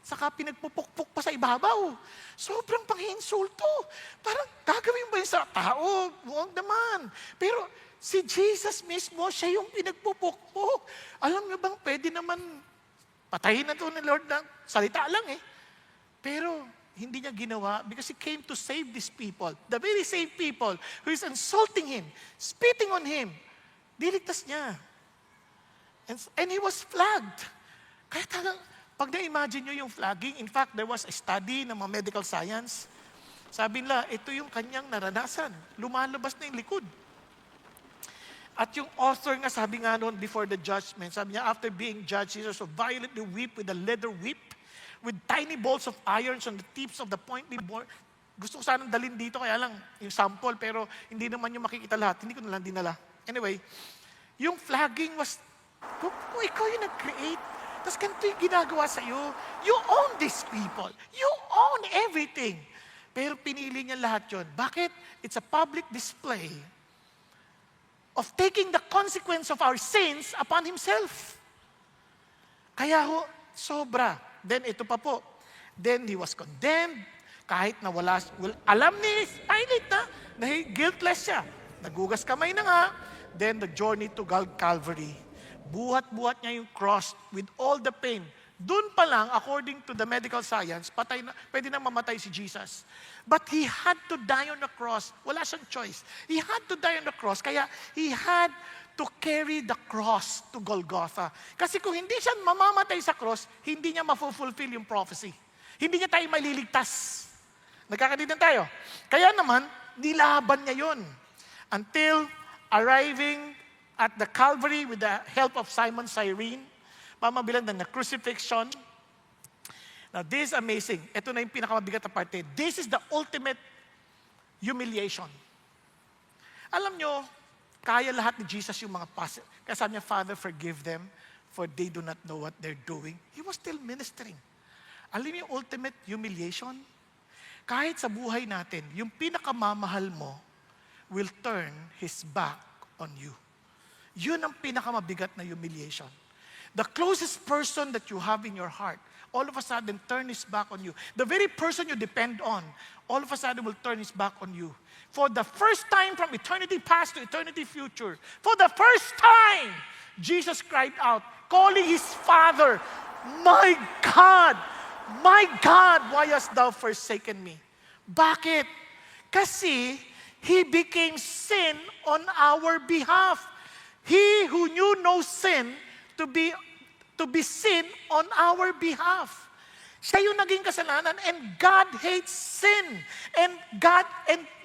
Speaker 1: saka pinagpupukpuk pa sa ibabaw. Sobrang pang-insulto. Parang gagawin ba yun sa tao? Huwag naman. Pero si Jesus mismo, siya yung pinagpupukpuk. Alam niyo bang pwede naman patayin na ito ni Lord ng salita lang Pero hindi niya ginawa because He came to save these people. The very same people who is insulting Him, spitting on Him. Diligtas niya. And He was flagged. Kaya talagang, pag na-imagine nyo yung flagging, in fact, there was a study ng mga medical science. Sabi nila, ito yung kanyang naranasan. Lumalabas na yung likod. At yung author nga, sabi nga noon before the judgment, sabi niya, after being judged, Jesus so violently whipped with a leather whip, with tiny balls of irons on the tips of the pointy board. Gusto ko sanang dalhin dito, kaya lang yung sample, pero hindi naman yung makikita lahat. Hindi ko na lang dinala. Anyway, yung flagging was, kung ikaw yung nag-create, tapos ganito yung ginagawa sa'yo, you own these people. You own everything. Pero pinili niya lahat yun. Bakit? It's a public display of taking the consequence of our sins upon Himself. Kaya sobra. Then ito pa po. Then He was condemned. Kahit na alam ni Pilate na guiltless siya. Nagugas kamay na nga. Then the journey to Calvary. Buhat-buhat niya yung cross with all the pain. Doon pa lang, according to the medical science, pwede na mamatay si Jesus. But He had to die on the cross. Wala siyang choice. He had to die on the cross. Kaya He had to carry the cross to Golgotha. Kasi kung hindi siya mamamatay sa cross, hindi niya mafulfill yung prophecy. Hindi niya tayo maliligtas. Nagkakaintindihan tayo. Kaya naman, nilaban niya yun. Until arriving at the Calvary with the help of Simon Cyrene, pamabilan na crucifixion. Now, this is amazing. Ito na yung pinakamabigat na parte. This is the ultimate humiliation. Alam nyo, kaya lahat ni Jesus yung mga passage. Kaya sabi niya, Father, forgive them, for they do not know what they're doing. He was still ministering. Alam niyo yung ultimate humiliation? Kahit sa buhay natin, yung pinakamamahal mo will turn his back on you. Yun ang pinakamabigat na humiliation. The closest person that you have in your heart, all of a sudden turn his back on you. The very person you depend on, all of a sudden will turn his back on you. For the first time from eternity past to eternity future, for the first time, Jesus cried out, calling his Father, my God, why hast thou forsaken me? Bakit? Kasi he became sin on our behalf. He who knew no sin to be to be sin on our behalf. Siya yung naging kasalanan, and God hates sin. And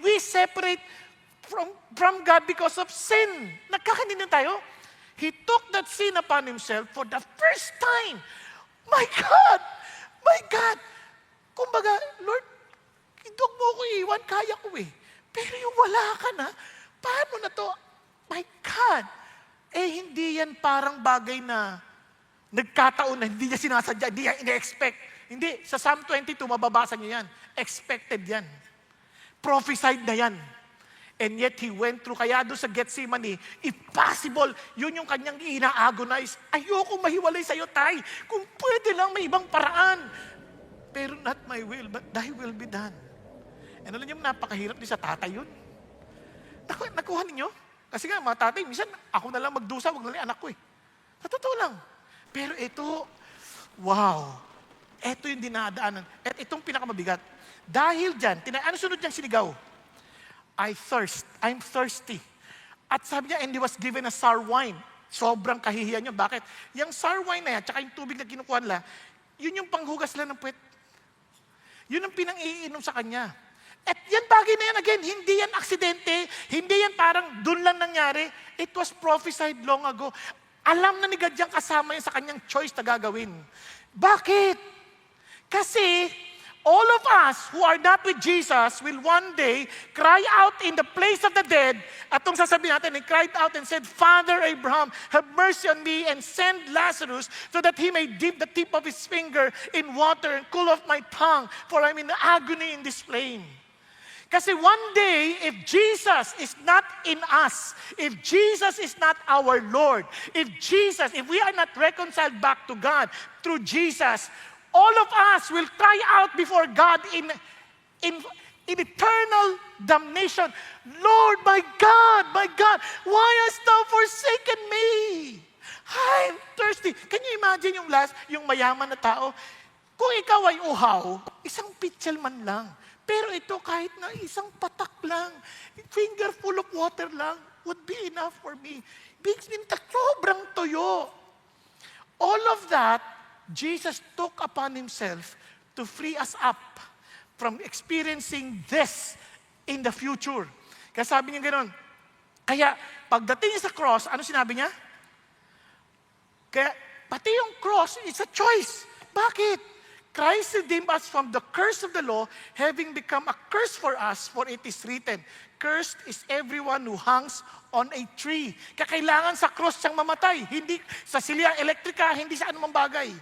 Speaker 1: we separate from God because of sin. Nagkakanin tayo. He took that sin upon himself for the first time. My God! My God! Kumbaga, Lord, huwag mo ko iwan, kaya ko eh. Pero yung wala ka na, paano na to? My God! Hindi yan parang bagay na nagkataon na hindi niya sinasadya, hindi niya ina-expect. Hindi, sa Psalm 22, mababasa niyo yan. Expected yan. Prophesied na yan. And yet, he went through, kaya doon sa Gethsemane, if possible, yun yung kanyang ina-agonize. Ayoko mahiwalay sa'yo, Tay. Kung pwede lang, may ibang paraan. Pero not my will, but thy will be done. And alam niyo, napakahirap din sa tatay yun. Nakuha ninyo? Kasi nga, mga tatay, minsan, ako na lang magdusa, wag na lang anak ko eh. Sa totoo lang. Pero ito, wow. Ito yung dinadaanan. At itong pinakamabigat. Dahil dyan, ano sunod niyang sinigaw? I'm thirsty. At sabi niya, and he was given a sour wine. Sobrang kahihiyan niyo. Bakit? Yung sour wine na yan, tsaka yung tubig na kinukuha nila, yun yung panghugas lang ng puwet. Yun ang pinang-iinom sa kanya. At yan bagay na yan, again, hindi yan aksidente, hindi yan parang dun lang nangyari. It was prophesied long ago. Alam na ni God yung kasama yan sa kanyang choice na gagawin. Bakit? Kasi, all of us who are not with Jesus will one day cry out in the place of the dead. At itong sasabihin natin, he cried out and said, Father Abraham, have mercy on me and send Lazarus so that he may dip the tip of his finger in water and cool off my tongue, for I'm in agony in this flame. Kasi one day, if Jesus is not in us, if Jesus is not our Lord, if we are not reconciled back to God through Jesus, all of us will cry out before God in eternal damnation. Lord, my God, why hast thou forsaken me? I'm thirsty. Can you imagine yung mayaman na tao? Kung ikaw ay uhaw, isang pitchel man lang. Pero ito kahit na isang patak lang, finger full of water lang, would be enough for me. Big minta, sobrang tuyo. All of that, Jesus took upon himself to free us up from experiencing this in the future. Kaya sabi niya gano'n. Kaya pagdating niya sa cross, ano sinabi niya? Kaya pati yung cross, it's a choice. Bakit? Christ redeemed us from the curse of the law, having become a curse for us, for it is written, cursed is everyone who hangs on a tree. Kaya kailangan sa cross siyang mamatay. Hindi sa silya elektrika, hindi sa anumang bagay.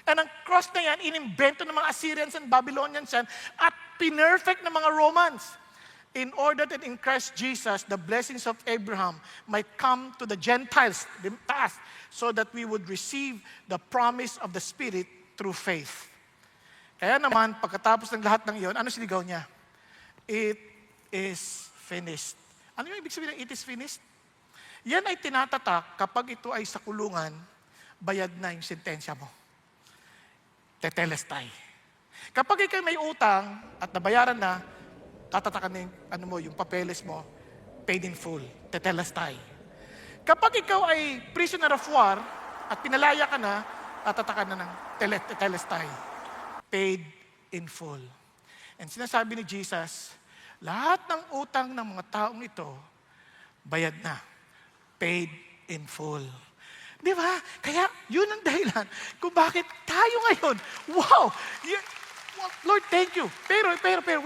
Speaker 1: And ang cross na yan, inimbento ng mga Assyrians and Babylonians yan, at pinerfect ng mga Romans. In order that in Christ Jesus, the blessings of Abraham might come to the Gentiles, the past, so that we would receive the promise of the Spirit through faith. Kaya naman, pagkatapos ng lahat ng iyon, ano sinigaw niya? It is finished. Ano yung ibig sabihin ng it is finished? Yan ay tinatatak kapag ito ay sa kulungan, bayad na yung sentensya mo. Tetelestai. Kapag ikaw may utang at nabayaran na, tatatakan na yung papeles mo, paid in full. Tetelestai. Kapag ikaw ay prisoner of war at pinalaya ka na, tatatakan na ng tetelestai. Paid in full. And sinasabi ni Jesus, lahat ng utang ng mga taong ito, bayad na. Paid in full. Di ba? Kaya yun ang dahilan kung bakit tayo ngayon, wow! Lord, thank you. Pero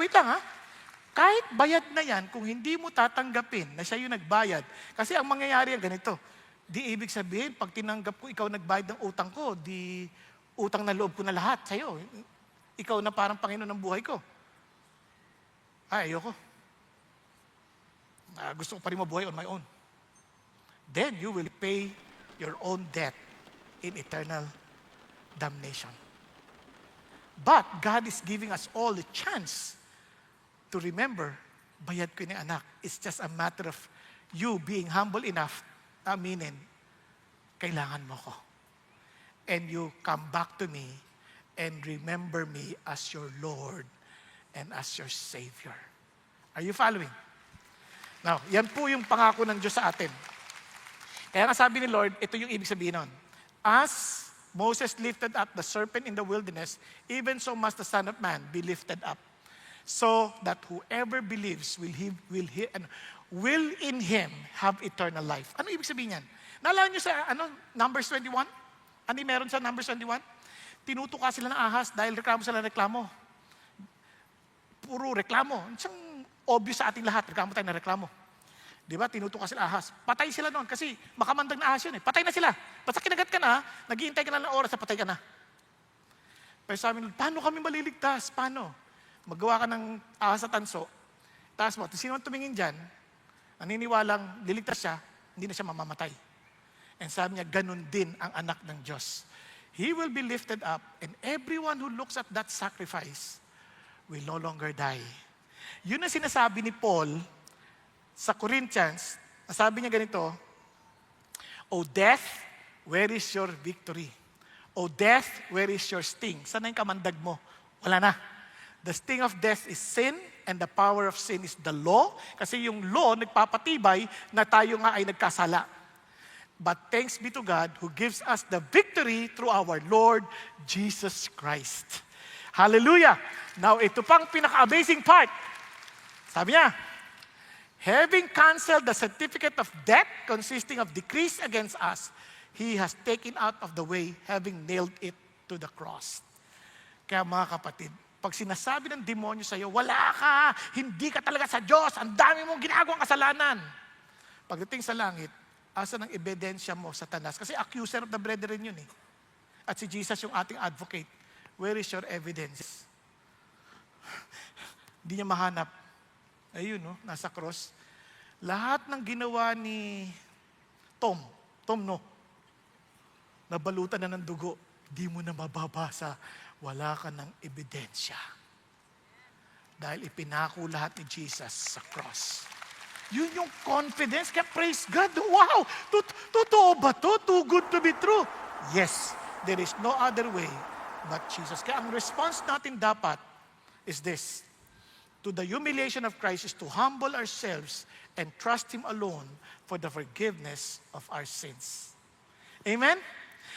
Speaker 1: wait lang ha. Kahit bayad na yan, kung hindi mo tatanggapin na siya yung nagbayad, kasi ang mangyayari yan ganito, di ibig sabihin, pag tinanggap ko, ikaw nagbayad ng utang ko, di utang na loob ko na lahat sa'yo. Ikaw na parang Panginoon ng buhay ko. Ayoko. Gusto ko pa rin mabuhay on my own. Then you will pay your own debt in eternal damnation. But God is giving us all the chance to remember, bayad ko ni anak. It's just a matter of you being humble enough, aminin, kailangan mo ko. And you come back to me and remember me as your Lord and as your Savior. Are you following? Now, yan po yung pangako ng Diyos sa atin. Kaya nga sabi ni Lord, ito yung ibig sabihin nun. As Moses lifted up the serpent in the wilderness, even so must the Son of Man be lifted up, so that whoever believes will in him have eternal life. Ano ibig sabihin yan? Naalala nyo sa Numbers 21? Ano yung meron sa Numbers 21? Tinutuka sila ng ahas dahil reklamo. Puro reklamo. Isang obvious sa ating lahat, reklamo tayo na reklamo. Di ba? Tinutuka sila ahas. Patay sila noon kasi makamandag na ahas yun eh. Patay na sila. Basta kinagat ka na, naghihintay ka na ng oras na patay ka na. Pero sabi nila, paano kami maliligtas? Paano? Maggawa ka ng ahas sa tanso, taas mo, sino man tumingin dyan, naniniwalang liligtas siya, hindi na siya mamamatay. And sabi niya, ganun din ang anak ng Diyos. He will be lifted up, and everyone who looks at that sacrifice will no longer die. Yun ang sinasabi ni Paul sa Corinthians. Sabi niya ganito, O death, where is your victory? O death, where is your sting? Saan na yung kamandag mo? Wala na. The sting of death is sin, and the power of sin is the law. Kasi yung law, nagpapatibay na tayo nga ay nagkasala. But thanks be to God who gives us the victory through our Lord Jesus Christ. Hallelujah! Now, ito pang pinaka-amazing part. Sabi niya, having canceled the certificate of debt consisting of decrees against us, He has taken out of the way, having nailed it to the cross. Kaya mga kapatid, pag sinasabi ng demonyo sa'yo, wala ka, hindi ka talaga sa Diyos, ang dami mong ginagawang kasalanan. Pagdating sa langit, asa ng ebidensya mo, Satanas? Kasi accuser of the brethren yun eh. At si Jesus yung ating advocate. Where is your evidence? Hindi niya mahanap. Ayun, no? Nasa cross. Lahat ng ginawa ni Tom, nabalutan na ng dugo, di mo na mababasa. Wala ka ng ebidensya. Dahil ipinako lahat ni Jesus sa cross. Yun yung confidence. Kaya praise God. Wow! Totoo ba to? Too good to be true. Yes, there is no other way but Jesus. Kaya ang response natin dapat is this. To the humiliation of Christ is to humble ourselves and trust Him alone for the forgiveness of our sins. Amen?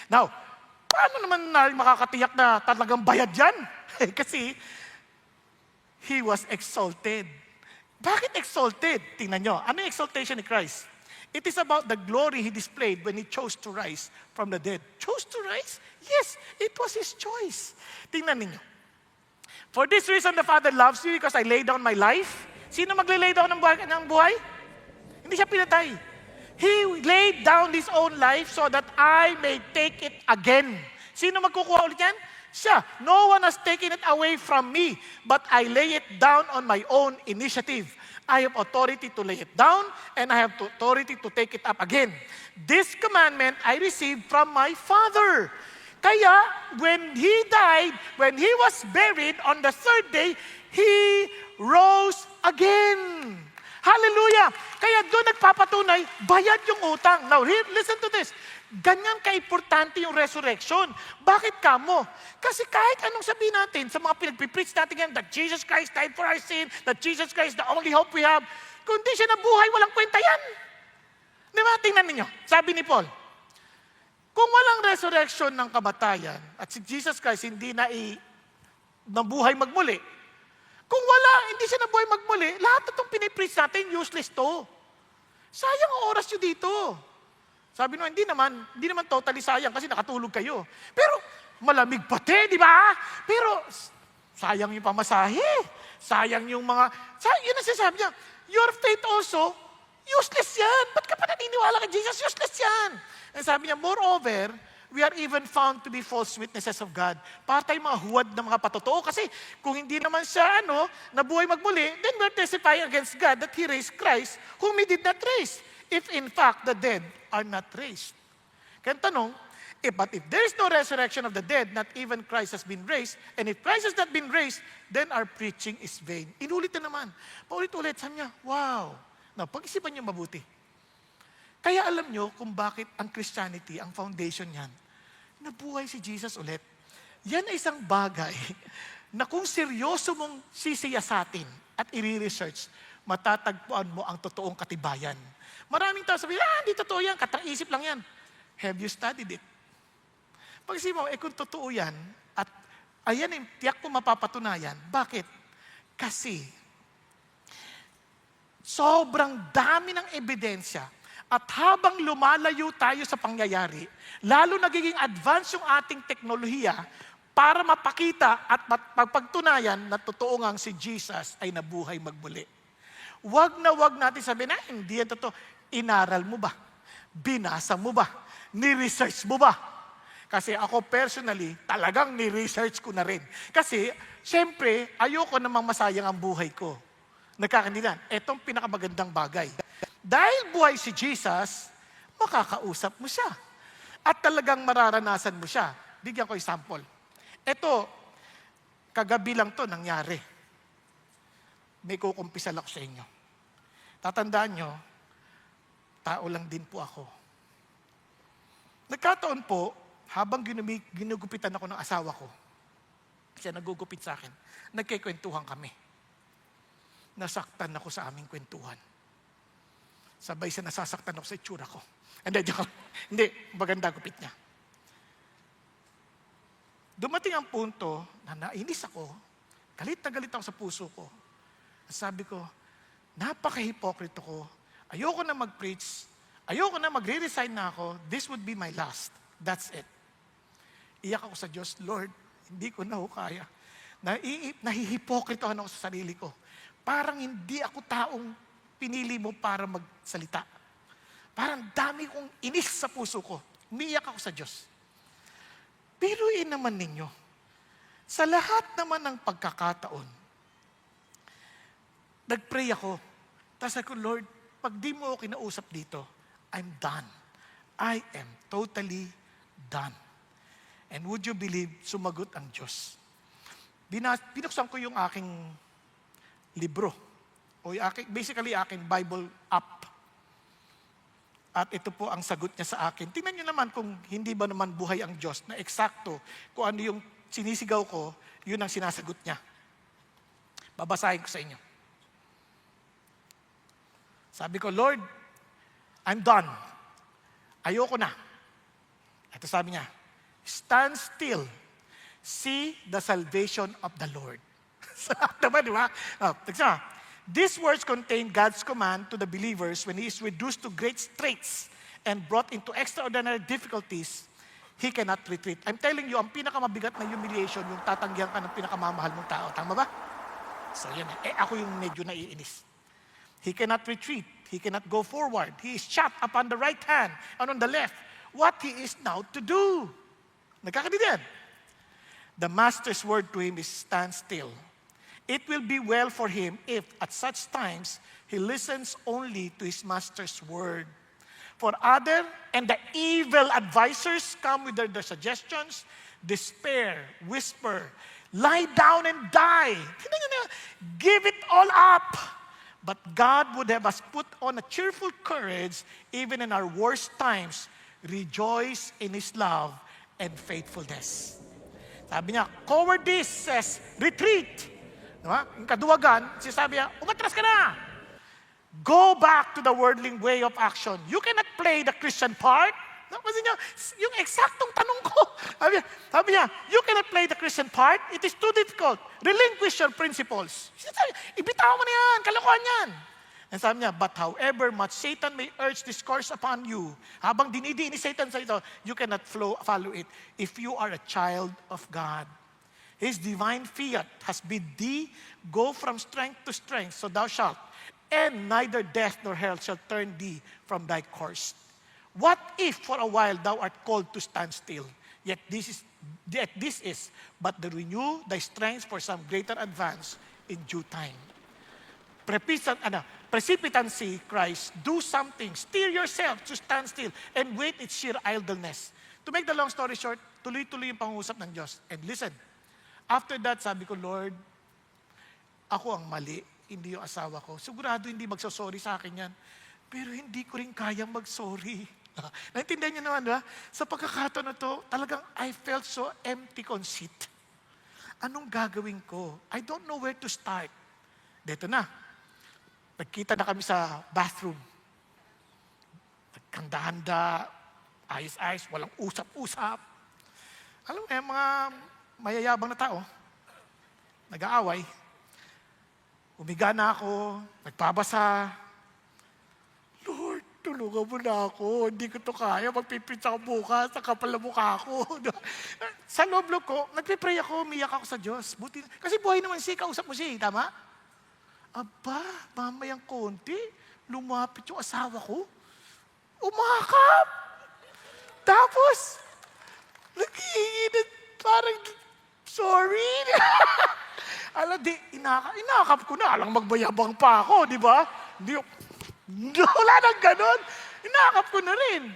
Speaker 1: Now, paano naman makakatiyak na talagang bayad yan? Kasi, He was exalted. Bakit exalted? Tingnan nyo. Ano yung exaltation ni Christ? It is about the glory He displayed when He chose to rise from the dead. Chose to rise? Yes, it was His choice. Tingnan ninyo. For this reason, the Father loves you because I lay down my life. Sino maglilay down ng buhay? Hindi siya pinatay. He laid down His own life so that I may take it again. Sino magkukuha ulit yan? Siya. No one has taken it away from me, but I lay it down on my own initiative. I have authority to lay it down, and I have authority to take it up again. This commandment I received from my Father. Kaya, when He died, when He was buried, on the third day, He rose again. Hallelujah! Kaya doon nagpapatunay, bayad yung utang. Now, listen to this. Ganyan ka-importante yung resurrection. Bakit kamo? Kasi kahit anong sabihin natin sa mga pinagpipreach natin yan, that Jesus Christ died for our sin, that Jesus Christ the only hope we have, kung di siya nabuhay, walang kwenta yan. Di ba? Tingnan ninyo. Sabi ni Paul, kung walang resurrection ng kamatayan at si Jesus Christ hindi nabuhay magmuli, kung wala, hindi siya nabuhay magmuli, lahat na itong pinipreach natin, useless to. Sayang ang oras nyo dito. Sabi nyo, hindi naman totally sayang kasi nakatulog kayo. Pero malamig pati, di ba? Pero sayang yung pamasahe. Sayang yung mga, yun ang sinasabi niya. Your faith also, useless yan. Ba't ka pa naniniwala kay Jesus? Useless yan. And sabi niya, moreover, we are even found to be false witnesses of God. Para tayong mga huwad na mga patotoo. Kasi kung hindi naman siya, nabuhay magmuli, then we're testifying against God that He raised Christ, whom He did not raise. If in fact the dead are not raised. Kaya tanong, but if there is no resurrection of the dead, not even Christ has been raised, and if Christ has not been raised, then our preaching is vain. Inulit na naman. Paulit-ulit, sabi niya, wow. Now, pag-isipan niyo mabuti. Kaya alam niyo kung bakit ang Christianity, ang foundation niyan, nabuhay si Jesus ulit. Yan ay isang bagay na kung seryoso mong sisiyasatin at i-research, matatagpuan mo ang totoong katibayan. Maraming tao sabi, hindi totoo yan, katang-isip lang yan. Have you studied it? Pag-isip mo, kung totoo yan, at ayan yung tiyak ko mapapatunayan. Bakit? Kasi, sobrang dami ng ebidensya at habang lumalayo tayo sa pangyayari, lalo nagiging advance yung ating teknolohiya para mapakita at mapagtunayan na totoo ngang si Jesus ay nabuhay magmuli. Wag na wag natin sabihin na hindi yan totoo. Inaral mo ba? Binasa mo ba? Ni-research mo ba? Kasi ako personally, talagang ni-research ko na rin. Kasi, siyempre, ayoko namang masayang ang buhay ko. Nagkakandilan, etong pinakamagandang bagay. Dahil buhay si Jesus, makakausap mo siya. At talagang mararanasan mo siya. Bigyan ko example. Ito, kagabi lang to nangyari. May kukumpisal ako sa inyo. Tatandaan nyo, tao lang din po ako. Nagkataon po, habang ginugupitan ako ng asawa ko, siya nagugupit sa akin, nagkikwentuhan kami. Nasaktan ako sa aming kwentuhan. Sabay siya nasasaktan ako sa itsura ko. Hindi, maganda gupit niya. Dumating ang punto na nainis ako, galit na galit ako sa puso ko. Sabi ko, napaka-hipokrito ko, ayoko na mag-preach, ayoko na magre-resign na ako, this would be my last. That's it. Iyak ako sa Diyos, Lord, hindi ko na kaya. Nahihipokritohan ako sa sarili ko. Parang hindi ako taong pinili mo para magsalita. Parang dami kong inis sa puso ko. Umiiyak ako sa Diyos. Biruin naman ninyo, sa lahat naman ng pagkakataon, nag-pray ako. Tapos ako, Lord, pag di mo ako kinausap dito, I'm done. I am totally done. And would you believe, sumagot ang Diyos. Binuksan ko yung aking libro. Basically, aking Bible app. At ito po ang sagot niya sa akin. Tingnan niyo naman kung hindi ba naman buhay ang Diyos na eksakto kung ano yung sinisigaw ko, yun ang sinasagot niya. Babasahin ko sa inyo. Sabi ko, Lord, I'm done. Ayoko na. Ito sabi niya, stand still. See the salvation of the Lord. Diba, di ba? These words contain God's command to the believers when He is reduced to great straits and brought into extraordinary difficulties, He cannot retreat. I'm telling you, ang pinakamabigat na humiliation, yung tatanggihan ka ng pinakamamahal mong tao. Tama ba? So yan. Ako yung medyo naiinis. He cannot retreat. He cannot go forward. He is shut upon the right hand and on the left. What He is now to do? Nagkakaintindihan? The Master's word to him is stand still. It will be well for him if at such times he listens only to his Master's word. For other and the evil advisors come with their suggestions, despair, whisper, lie down and die. Give it all up. But God would have us put on a cheerful courage even in our worst times. Rejoice in His love and faithfulness. Sabi niya, cowardice says, retreat. Diba? Yung kaduwagan, sinasabi niya, umatras ka na. Go back to the worldly way of action. You cannot play the Christian part. No? Kasi niya, yung eksaktong tanong ko. Sabi niya, you cannot play the Christian part. It is too difficult. Relinquish your principles. Sinasabi, ibitaw mo na yan, kalokohan yan. And sabi niya, but however much Satan may urge discourse upon you, habang dinidi ni Satan sa ito, you cannot follow it if you are a child of God. His divine fiat has bid thee go from strength to strength, so thou shalt, and neither death nor hell shall turn thee from thy course. What if for a while thou art called to stand still? Yet this is but to renew thy strength for some greater advance in due time. Precipitancy, Christ, do something, steer yourself to stand still, and wait its sheer idleness. To make the long story short, tuloy-tuloy yung pangusap ng Diyos. And listen, after that, sabi ko, Lord, ako ang mali, hindi yung asawa ko. Sigurado hindi magsasorry sa akin yan. Pero hindi ko rin kayang mag-sorry. Naintindihan niyo naman, ba? Sa pagkakataon na to, talagang I felt so empty conceit. Anong gagawin ko? I don't know where to start. Dito na. Nagkita na kami sa bathroom. Nagkanda-handa, ayos-ayos, walang usap-usap. Alam mo, mga mayayabang na tao, nag-aaway, umiga na ako, nagpabasa, Lord, tulungan mo na ako. Hindi ko to kaya. Magpiprints ako bukas. Nakapal na mukha ako. Sa loob-loob ko, nagpipray ako, umiyak ako sa Diyos. Buti, kasi buhay naman siya, kausap mo siya, tama? Aba, mamayang konti, lumapit yung asawa ko. Umakap! Tapos, naghihingi na parang, sorry. Alam, inakap ko na. Alang magbayabang pa ako, di ba? Wala nang ganon. Inakap ko na rin.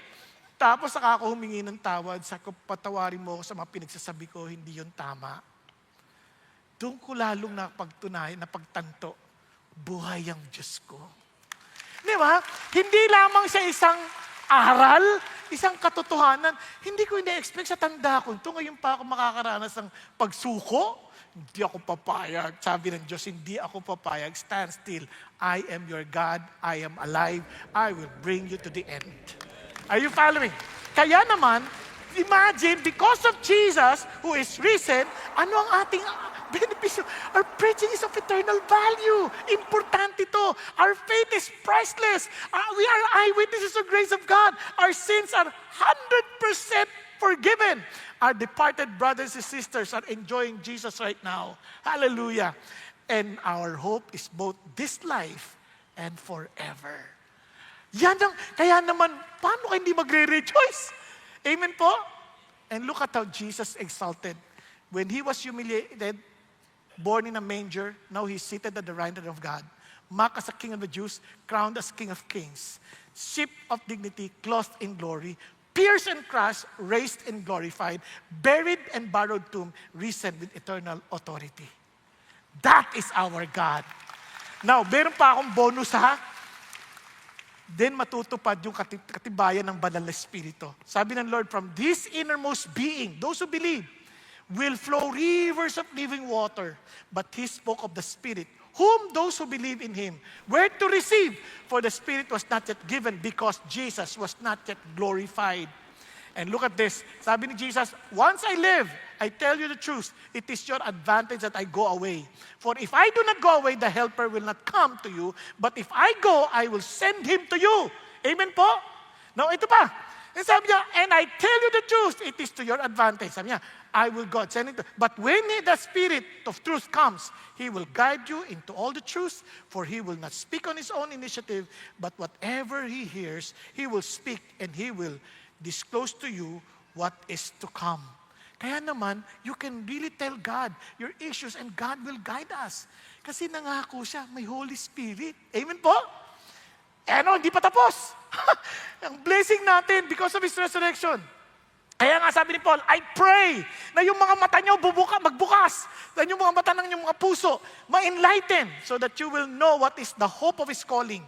Speaker 1: Tapos saka ako humingi ng tawad. Sabi ko, patawarin mo ako sa mga pinagsasabi ko, hindi yun tama. Doon ko lalong napagtanto, buhay ang Diyos ko. Di ba? Hindi lamang siya isang aral, isang katotohanan. Hindi ko ina-expect sa tanda ko. Ito ngayon pa ako makakaranas ng pagsuko. Hindi ako papayag. Sabi ng Diyos, hindi ako papayag. Stand still. I am your God. I am alive. I will bring you to the end. Are you following? Kaya naman, imagine, because of Jesus, who is risen, ano ang ating benepisyo? Our preaching is of eternal value. Importante ito. Our faith is priceless. We are eyewitnesses of the grace of God. Our sins are 100% forgiven. Our departed brothers and sisters are enjoying Jesus right now. Hallelujah. And our hope is both this life and forever. Kaya naman, paano kayo hindi magre-rejoice? Amen po? And look at how Jesus exalted. When He was humiliated, born in a manger, now He's seated at the right hand of God. Mocked as a king of the Jews, crowned as king of kings. Stripped of dignity, clothed in glory, pierced and crushed, raised and glorified, buried and borrowed tomb, risen with eternal authority. That is our God. Now, meron pa akong bonus ha. Then matutupad yung katibayan ng banal na Espiritu. Sabi ng Lord, from this innermost being, those who believe, will flow rivers of living water. But He spoke of the Spirit, whom those who believe in Him were to receive, for the Spirit was not yet given because Jesus was not yet glorified. And look at this. Sabi ni Jesus, once I live, I tell you the truth, it is your advantage that I go away. For if I do not go away, the Helper will not come to you. But if I go, I will send Him to you. Amen po? Now, ito pa. And sabi niya, and I tell you the truth, it is to your advantage. Sabi niya, I will go send it. But when the Spirit of truth comes, He will guide you into all the truth, for He will not speak on His own initiative, but whatever He hears, He will speak, and He will disclose to you what is to come. Kaya naman, you can really tell God your issues, and God will guide us. Kasi nangako siya, may Holy Spirit. Amen po? Hindi pa tapos. Ang blessing natin because of His resurrection. Kaya nga sabi ni Paul, I pray na yung mga mata nyo magbukas, na yung mga mata ng inyong mga puso ma-enlighten, so that you will know what is the hope of His calling,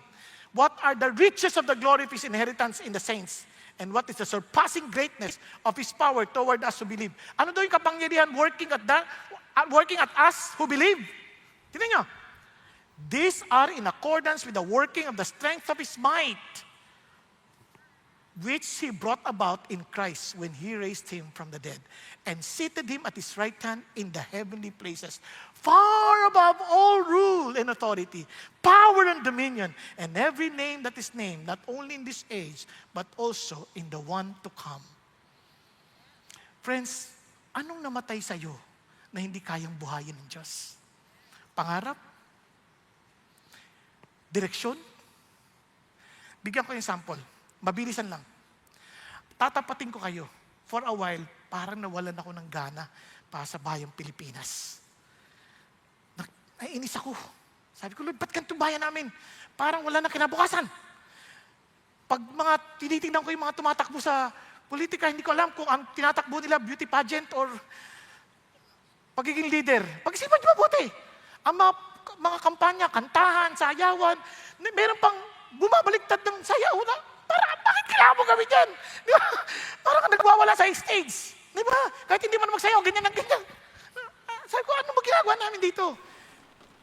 Speaker 1: what are the riches of the glory of His inheritance in the saints, and what is the surpassing greatness of His power toward us who believe. Ano daw yung kapangyarihan working at us who believe? Tingnan nyo. These are in accordance with the working of the strength of His might, which He brought about in Christ when He raised Him from the dead and seated Him at His right hand in the heavenly places, far above all rule and authority, power and dominion, and every name that is named, not only in this age, but also in the one to come. Friends, anong namatay sa'yo na hindi kayang buhayin ng Diyos? Pangarap? Direksyon? Bigyan ko yung sample. Mabilisan lang. Tatapatin ko kayo. For a while, parang nawalan ako ng gana para sa bayang Pilipinas. Naiinis ako. Sabi ko, Lord, ba't ganito bayan namin? Parang wala na kinabukasan. Pag tinitingnan ko yung mga tumatakbo sa politika, hindi ko alam kung ang tinatakbo nila beauty pageant or pagiging leader. Pag-isipan niyo mabuti. Ang mga kampanya, kantahan, sayawan, meron pang bumabaliktad ng sayaw na, bakit kailangan mo gawin yan? Di ba? Parang nagwawala sa stage. Di ba? Kahit hindi man magsayaw, ganyan ang ganyan. Sabi ko, ano ba ginagawa namin dito?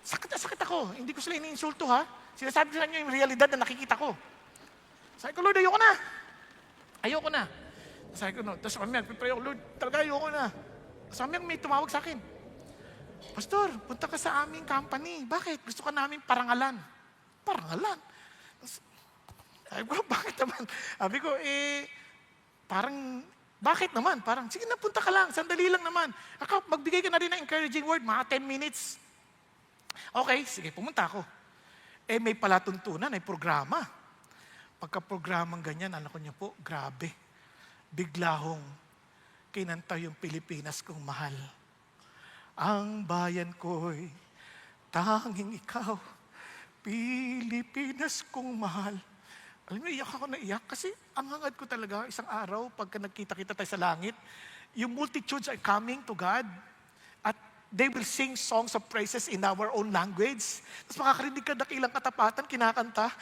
Speaker 1: Sakit na sakit ako. Hindi ko sila iniinsulto ha. Sinasabi ko sa inyo yung realidad na nakikita ko. Sabi ko, Lord, ayoko na. Sabi ko, no. Tapos mamaya, pray ako, Lord, talaga ayoko na. Tapos mamaya may tumawag sa akin. Pastor, punta ka sa aming company. Bakit? Gusto ka namin parangalan. Parangalan? Sabi ko, bakit naman? Sabi ko, parang, bakit naman? Parang, sige na, punta ka lang. Sandali lang naman. Magbigay ka na rin ng encouraging word, mga 10 minutes. Okay, sige, pumunta ako. May palatuntunan, may programa. Pagka-programang ganyan, alam ko niyo po, grabe. Bigla hong kinanta yung Pilipinas kong mahal. Ang bayan ko'y tanging ikaw, Pilipinas kong mahal. Alam mo, iyak ako na iyak kasi ang hangad ko talaga isang araw pagka nagkita-kita tayo sa langit, yung multitudes are coming to God at they will sing songs of praises in our own language. Tapos makakarinig ka dakilang katapatan, kinakanta,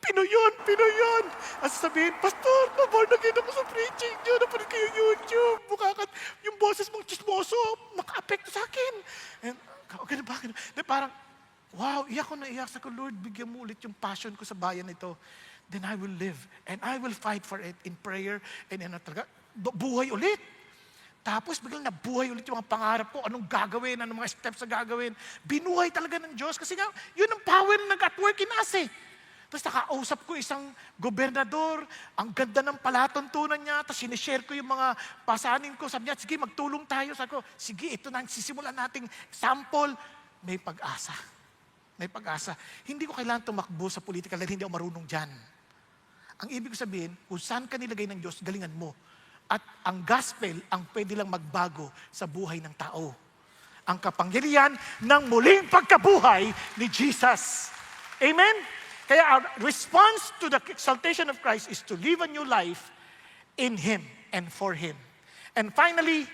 Speaker 1: Pinoy yun, Pinoy yun. At sasabihin, Pastor, na-born again ako sa preaching nyo, napanood kayo YouTube. Yung boses mong chismoso, naka-apekto sa akin. And, ganun ba? Parang, wow, iyak ko na iyak. Sa ko, Lord, bigyan mo ulit yung passion ko sa bayan ito. Then I will live. And I will fight for it in prayer. And talaga, buhay ulit. Tapos biglang nabuhay ulit yung mga pangarap ko. Anong gagawin, anong mga steps na gagawin. Binuhay talaga ng Diyos. Kasi nga, yun ang power na nag-at work in us eh. Tapos nakausap ko isang gobernador, ang ganda ng palatuntunan niya, tapos sinishare ko yung mga pasanin ko. Sabi niya, sige, magtulong tayo. Sabi ko, sige, ito na ang sisimulan nating sample. May pag-asa. May pag-asa. Hindi ko kailangan tumakbo sa politika dahil hindi ako marunong dyan. Ang ibig sabihin, kung saan ka nilagay ng Diyos, galingan mo. At ang gospel, ang pwede lang magbago sa buhay ng tao. Ang kapangyarihan ng muling pagkabuhay ni Jesus. Amen? Kaya our response to the exaltation of Christ is to live a new life in Him and for Him. And finally,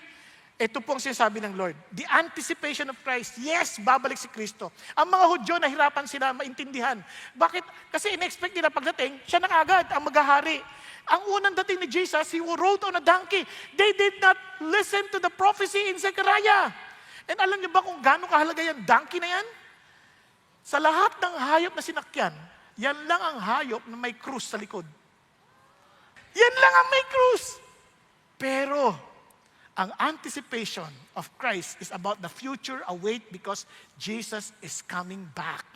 Speaker 1: ito pong sinasabi ng Lord, the anticipation of Christ, yes, babalik si Kristo. Ang mga Hudyo, nahirapan sila maintindihan. Bakit? Kasi in-expect nila pagdating, siya na agad ang maghahari. Ang unang dating ni Jesus, He rode on a donkey. They did not listen to the prophecy in Zechariah. And alam niyo ba kung gaano kahalaga yung donkey na yan? Sa lahat ng hayop na sinakyan, yan lang ang hayop na may krus sa likod. Yan lang ang may krus. Pero, ang anticipation of Christ is about the future await because Jesus is coming back.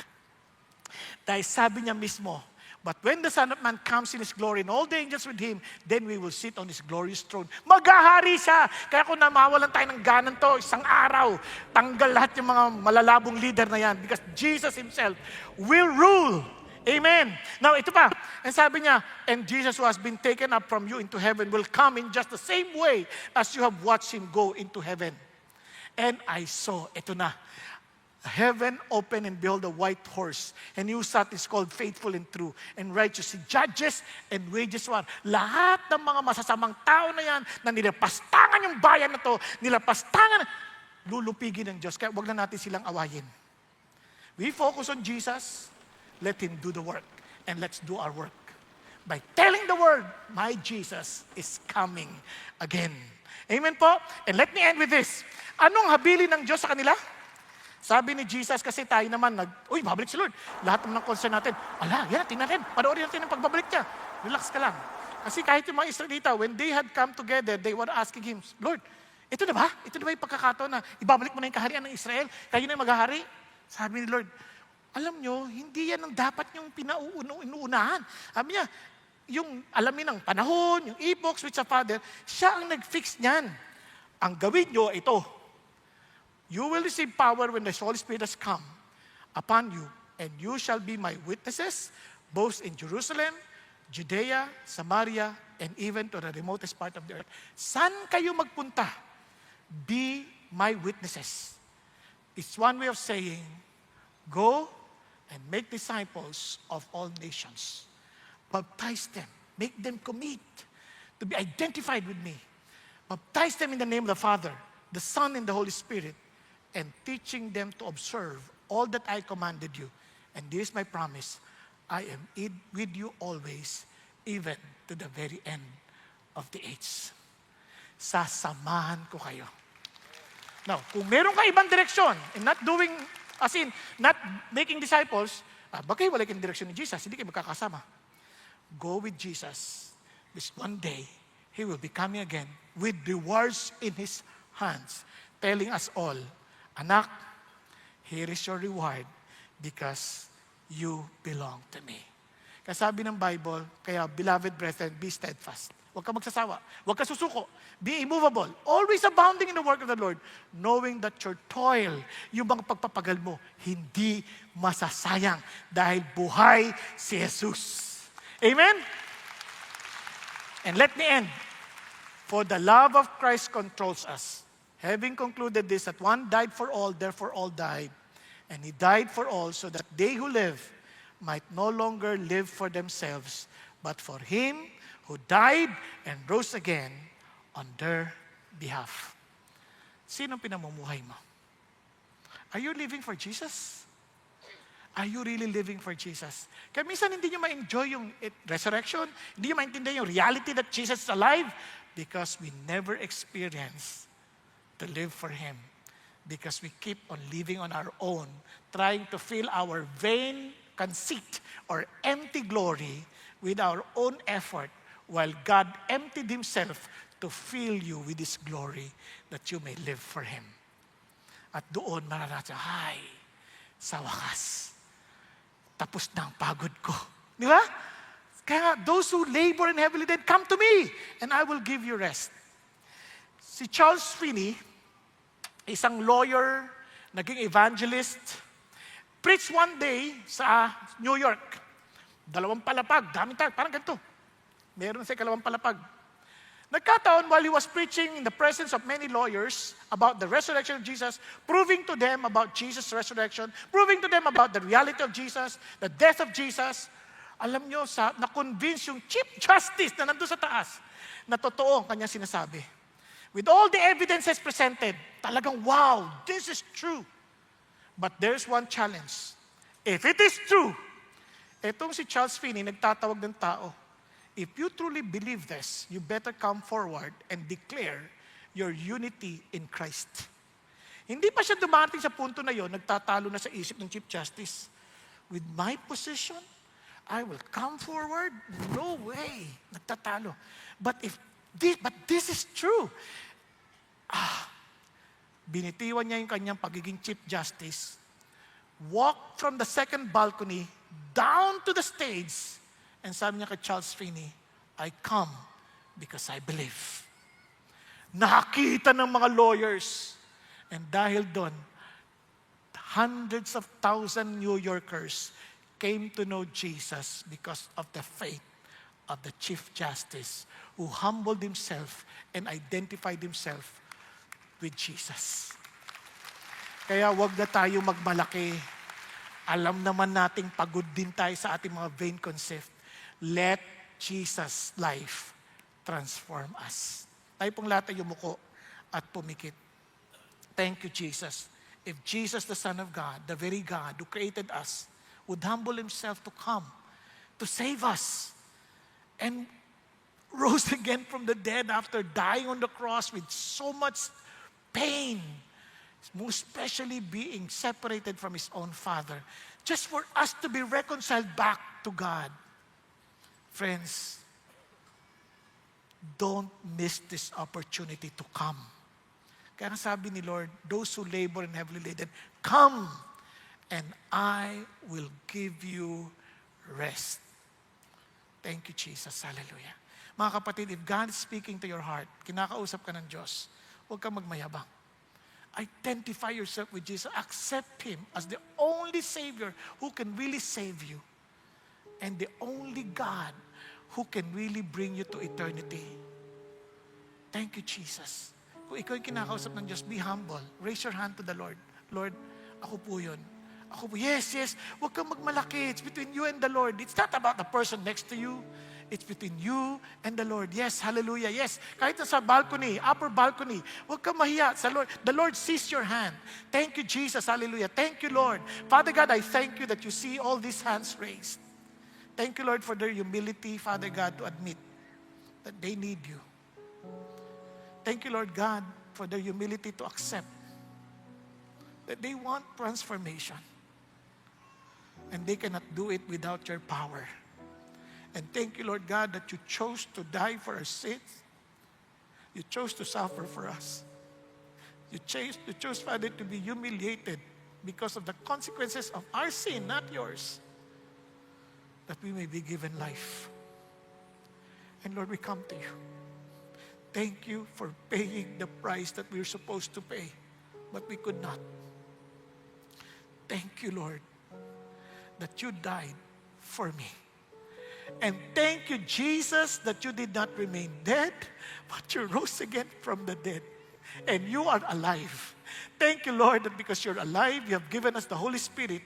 Speaker 1: Dahil sabi niya mismo, but when the Son of Man comes in His glory and all the angels with Him, then we will sit on His glorious throne. Maghahari siya. Kaya kung namawalan tayo ng ganan to, isang araw, tanggal lahat yung mga malalabong leader na yan because Jesus Himself will rule. Amen. Now, ito pa. And sabi niya, and Jesus who has been taken up from you into heaven will come in just the same way as you have watched Him go into heaven. And I saw, ito na, heaven open and behold a white horse. And He who sat is called faithful and true and righteous. He judges and wages war. Lahat ng mga masasamang tao na yan, na nilapastangan yung bayan na to, nilapastangan, lulupigin ng Diyos. Kaya wag na natin silang awayin. We focus on Jesus. Let Him do the work. And let's do our work. By telling the word, my Jesus is coming again. Amen po? And let me end with this. Anong habilin ng Diyos sa kanila? Sabi ni Jesus, kasi tayo naman, babalik si Lord. Lahat naman ng concern natin, yan, tingnan natin, panoorin natin ang pagbabalik niya. Relax ka lang. Kasi kahit yung mga Israelita, when they had come together, they were asking Him, Lord, ito na ba? Ito na ba yung pagkakataon na ibabalik mo na yung kaharian ng Israel? Kayo na yung maghahari? Sabi ni Lord, alam nyo, hindi yan ang dapat yung inuunahan. Sabi niya, yung alamin ng panahon, yung epochs with the Father, siya ang nag-fix niyan. Ang gawin nyo, ito. You will receive power when the Holy Spirit has come upon you, and you shall be my witnesses, both in Jerusalem, Judea, Samaria, and even to the remotest part of the earth. Saan kayo magpunta? Be my witnesses. It's one way of saying, go and make disciples of all nations. Baptize them. Make them commit to be identified with me. Baptize them in the name of the Father, the Son, and the Holy Spirit, and teaching them to observe all that I commanded you. And this is my promise. I am with you always, even to the very end of the age. Sasamahan ko kayo. Now, kung meron ka ibang direksyon, and not doing not making disciples, bakit wala kayong direksyon ni Jesus? Hindi kayo magkakasama. Go with Jesus. This one day, He will be coming again with rewards in His hands, telling us all, Anak, here is your reward because you belong to me. Kaya sabi ng Bible, kaya beloved brethren, be steadfast. Huwag ka magsasawa. Huwag ka susuko. Be immovable. Always abounding in the work of the Lord, knowing that your toil, yung mga pagpapagal mo, hindi masasayang dahil buhay si Jesus. Amen? And let me end. For the love of Christ controls us. Having concluded this, that one died for all, therefore all died. And He died for all, so that they who live might no longer live for themselves, but for Him who died and rose again on their behalf. Sinong pinamumuhay mo? Are you living for Jesus? Are you really living for Jesus? Kaya minsan hindi nyo ma-enjoy yung resurrection, hindi nyo maintindihan yung reality that Jesus is alive, because we never experience to live for Him. Because we keep on living on our own, trying to fill our vain conceit or empty glory with our own effort, while God emptied Himself to fill you with His glory that you may live for Him. At doon maranasan, sa wakas, tapos na ang pagod ko. Di ba? Kaya those who labor and heavily laden, come to me, and I will give you rest. Si Charles Finney, isang lawyer, naging evangelist, preached one day sa New York. 2 palapag, daming tao, parang ganito. Meron sa 2 palapag. Nagkataon while he was preaching in the presence of many lawyers about the resurrection of Jesus, proving to them about Jesus' resurrection, proving to them about the reality of Jesus, the death of Jesus, alam nyo, na-convince yung Chief Justice na nandun sa taas, na totoo ang kanyang sinasabi. With all the evidences presented, talagang, wow, this is true. But there's one challenge. If it is true, etong si Charles Finney, nagtatawag ng tao, if you truly believe this, you better come forward and declare your unity in Christ. Hindi pa siya dumating sa punto na yon, nagtatalo na sa isip ng Chief Justice. With my position, I will come forward? No way. Nagtatalo. But this is true. Binitiwan niya yung kanyang pagiging Chief Justice, walked from the second balcony down to the stage, and sabi niya kay Charles Finney, I come because I believe. Nakita ng mga lawyers. And dahil doon, hundreds of thousands New Yorkers came to know Jesus because of the faith of the Chief Justice, who humbled himself and identified himself with Jesus. Kaya wag na tayo magmalaki. Alam naman nating pagod din tayo sa ating mga vain concept. Let Jesus' life transform us. Tayo pong lahat ay yumuko at pumikit. Thank you, Jesus. If Jesus, the Son of God, the very God who created us, would humble Himself to come, to save us, and rose again from the dead after dying on the cross with so much pain, most especially being separated from His own Father, just for us to be reconciled back to God. Friends, don't miss this opportunity to come. Kaya sabi ni Lord, those who labor and heavily laden, come, and I will give you rest. Thank you, Jesus. Hallelujah. Mga kapatid, if God is speaking to your heart, kinakausap ka ng Diyos, huwag kang magmayabang. Identify yourself with Jesus. Accept Him as the only Savior who can really save you. And the only God who can really bring you to eternity. Thank you, Jesus. Kung ikaw yung kinakausap ng Diyos, be humble. Raise your hand to the Lord. Lord, ako po yun. Ako po, yes. Huwag kang magmalaki. It's between you and the Lord. It's not about the person next to you. It's between you and the Lord. Yes, hallelujah, yes. Kahit sa balcony, upper balcony, huwag kang mahiya sa Lord. The Lord sees your hand. Thank you, Jesus, hallelujah. Thank you, Lord. Father God, I thank you that you see all these hands raised. Thank you, Lord, for their humility, Father God, to admit that they need you. Thank you, Lord God, for their humility to accept that they want transformation. And they cannot do it without your power. And thank you, Lord God, that you chose to die for our sins You chose to suffer for us. You chose, Father, to be humiliated because of the consequences of our sin, not yours, that we may be given life. And Lord, we come to you. Thank you for paying the price that we were supposed to pay, but we could not. Thank you, Lord, that you died for me. And thank you, Jesus, that you did not remain dead, but you rose again from the dead. And you are alive. Thank you, Lord, that because you're alive, you have given us the Holy Spirit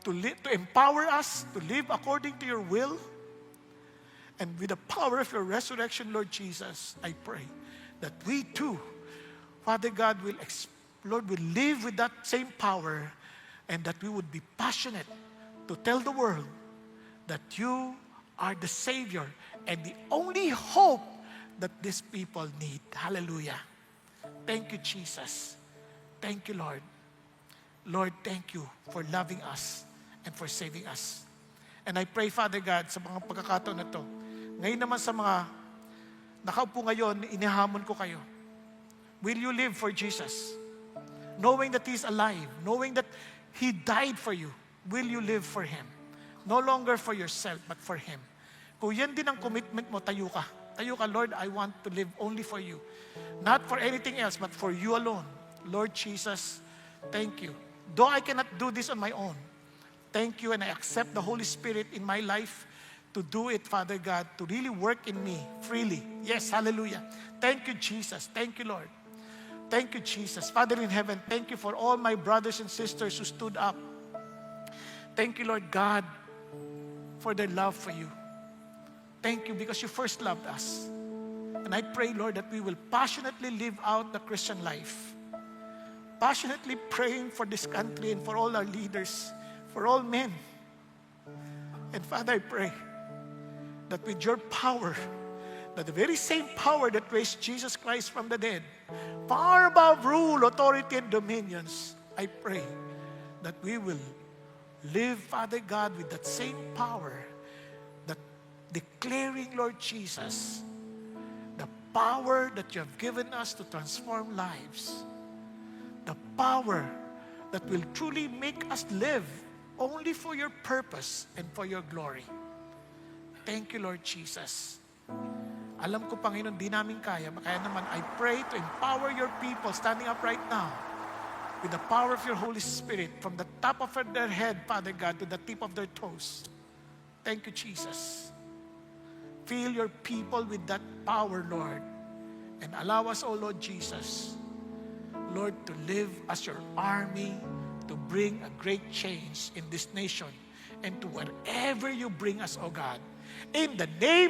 Speaker 1: to empower us to live according to your will. And with the power of your resurrection, Lord Jesus, I pray that we too, Father God, will live with that same power, and that we would be passionate to tell the world that you are the Savior and the only hope that these people need. Hallelujah. Thank you, Jesus. Thank you, Lord. Lord, thank you for loving us and for saving us. And I pray, Father God, sa mga pagkakataon na to, ngayon naman sa mga nakaupo ngayon, inihamon ko kayo. Will you live for Jesus? Knowing that He's alive, knowing that He died for you, will you live for Him? No longer for yourself, but for Him. Kung yan din ang commitment mo, tayo ka. Tayo ka, Lord, I want to live only for you. Not for anything else, but for you alone. Lord Jesus, thank you. Though I cannot do this on my own, thank you, and I accept the Holy Spirit in my life to do it, Father God, to really work in me freely. Yes, hallelujah. Thank you, Jesus. Thank you, Lord. Thank you, Jesus. Father in heaven, thank you for all my brothers and sisters who stood up. Thank you, Lord God, for their love for you. Thank you because you first loved us. And I pray, Lord, that we will passionately live out the Christian life. Passionately praying for this country and for all our leaders, for all men. And Father, I pray that with your power, that the very same power that raised Jesus Christ from the dead, far above rule, authority, and dominions, I pray that we will live, Father God, with that same power, that declaring, Lord Jesus, the power that you have given us to transform lives, the power that will truly make us live only for your purpose and for your glory. Thank you, Lord Jesus. Alam ko, Panginoon, di namin kaya. Kaya naman, I pray to empower your people standing up right now with the power of your Holy Spirit from the top of their head, Father God, to the tip of their toes. Thank you, Jesus. Fill your people with that power, Lord. And allow us, oh Lord Jesus, Lord, to live as your army, to bring a great change in this nation and to wherever you bring us, oh God. In the name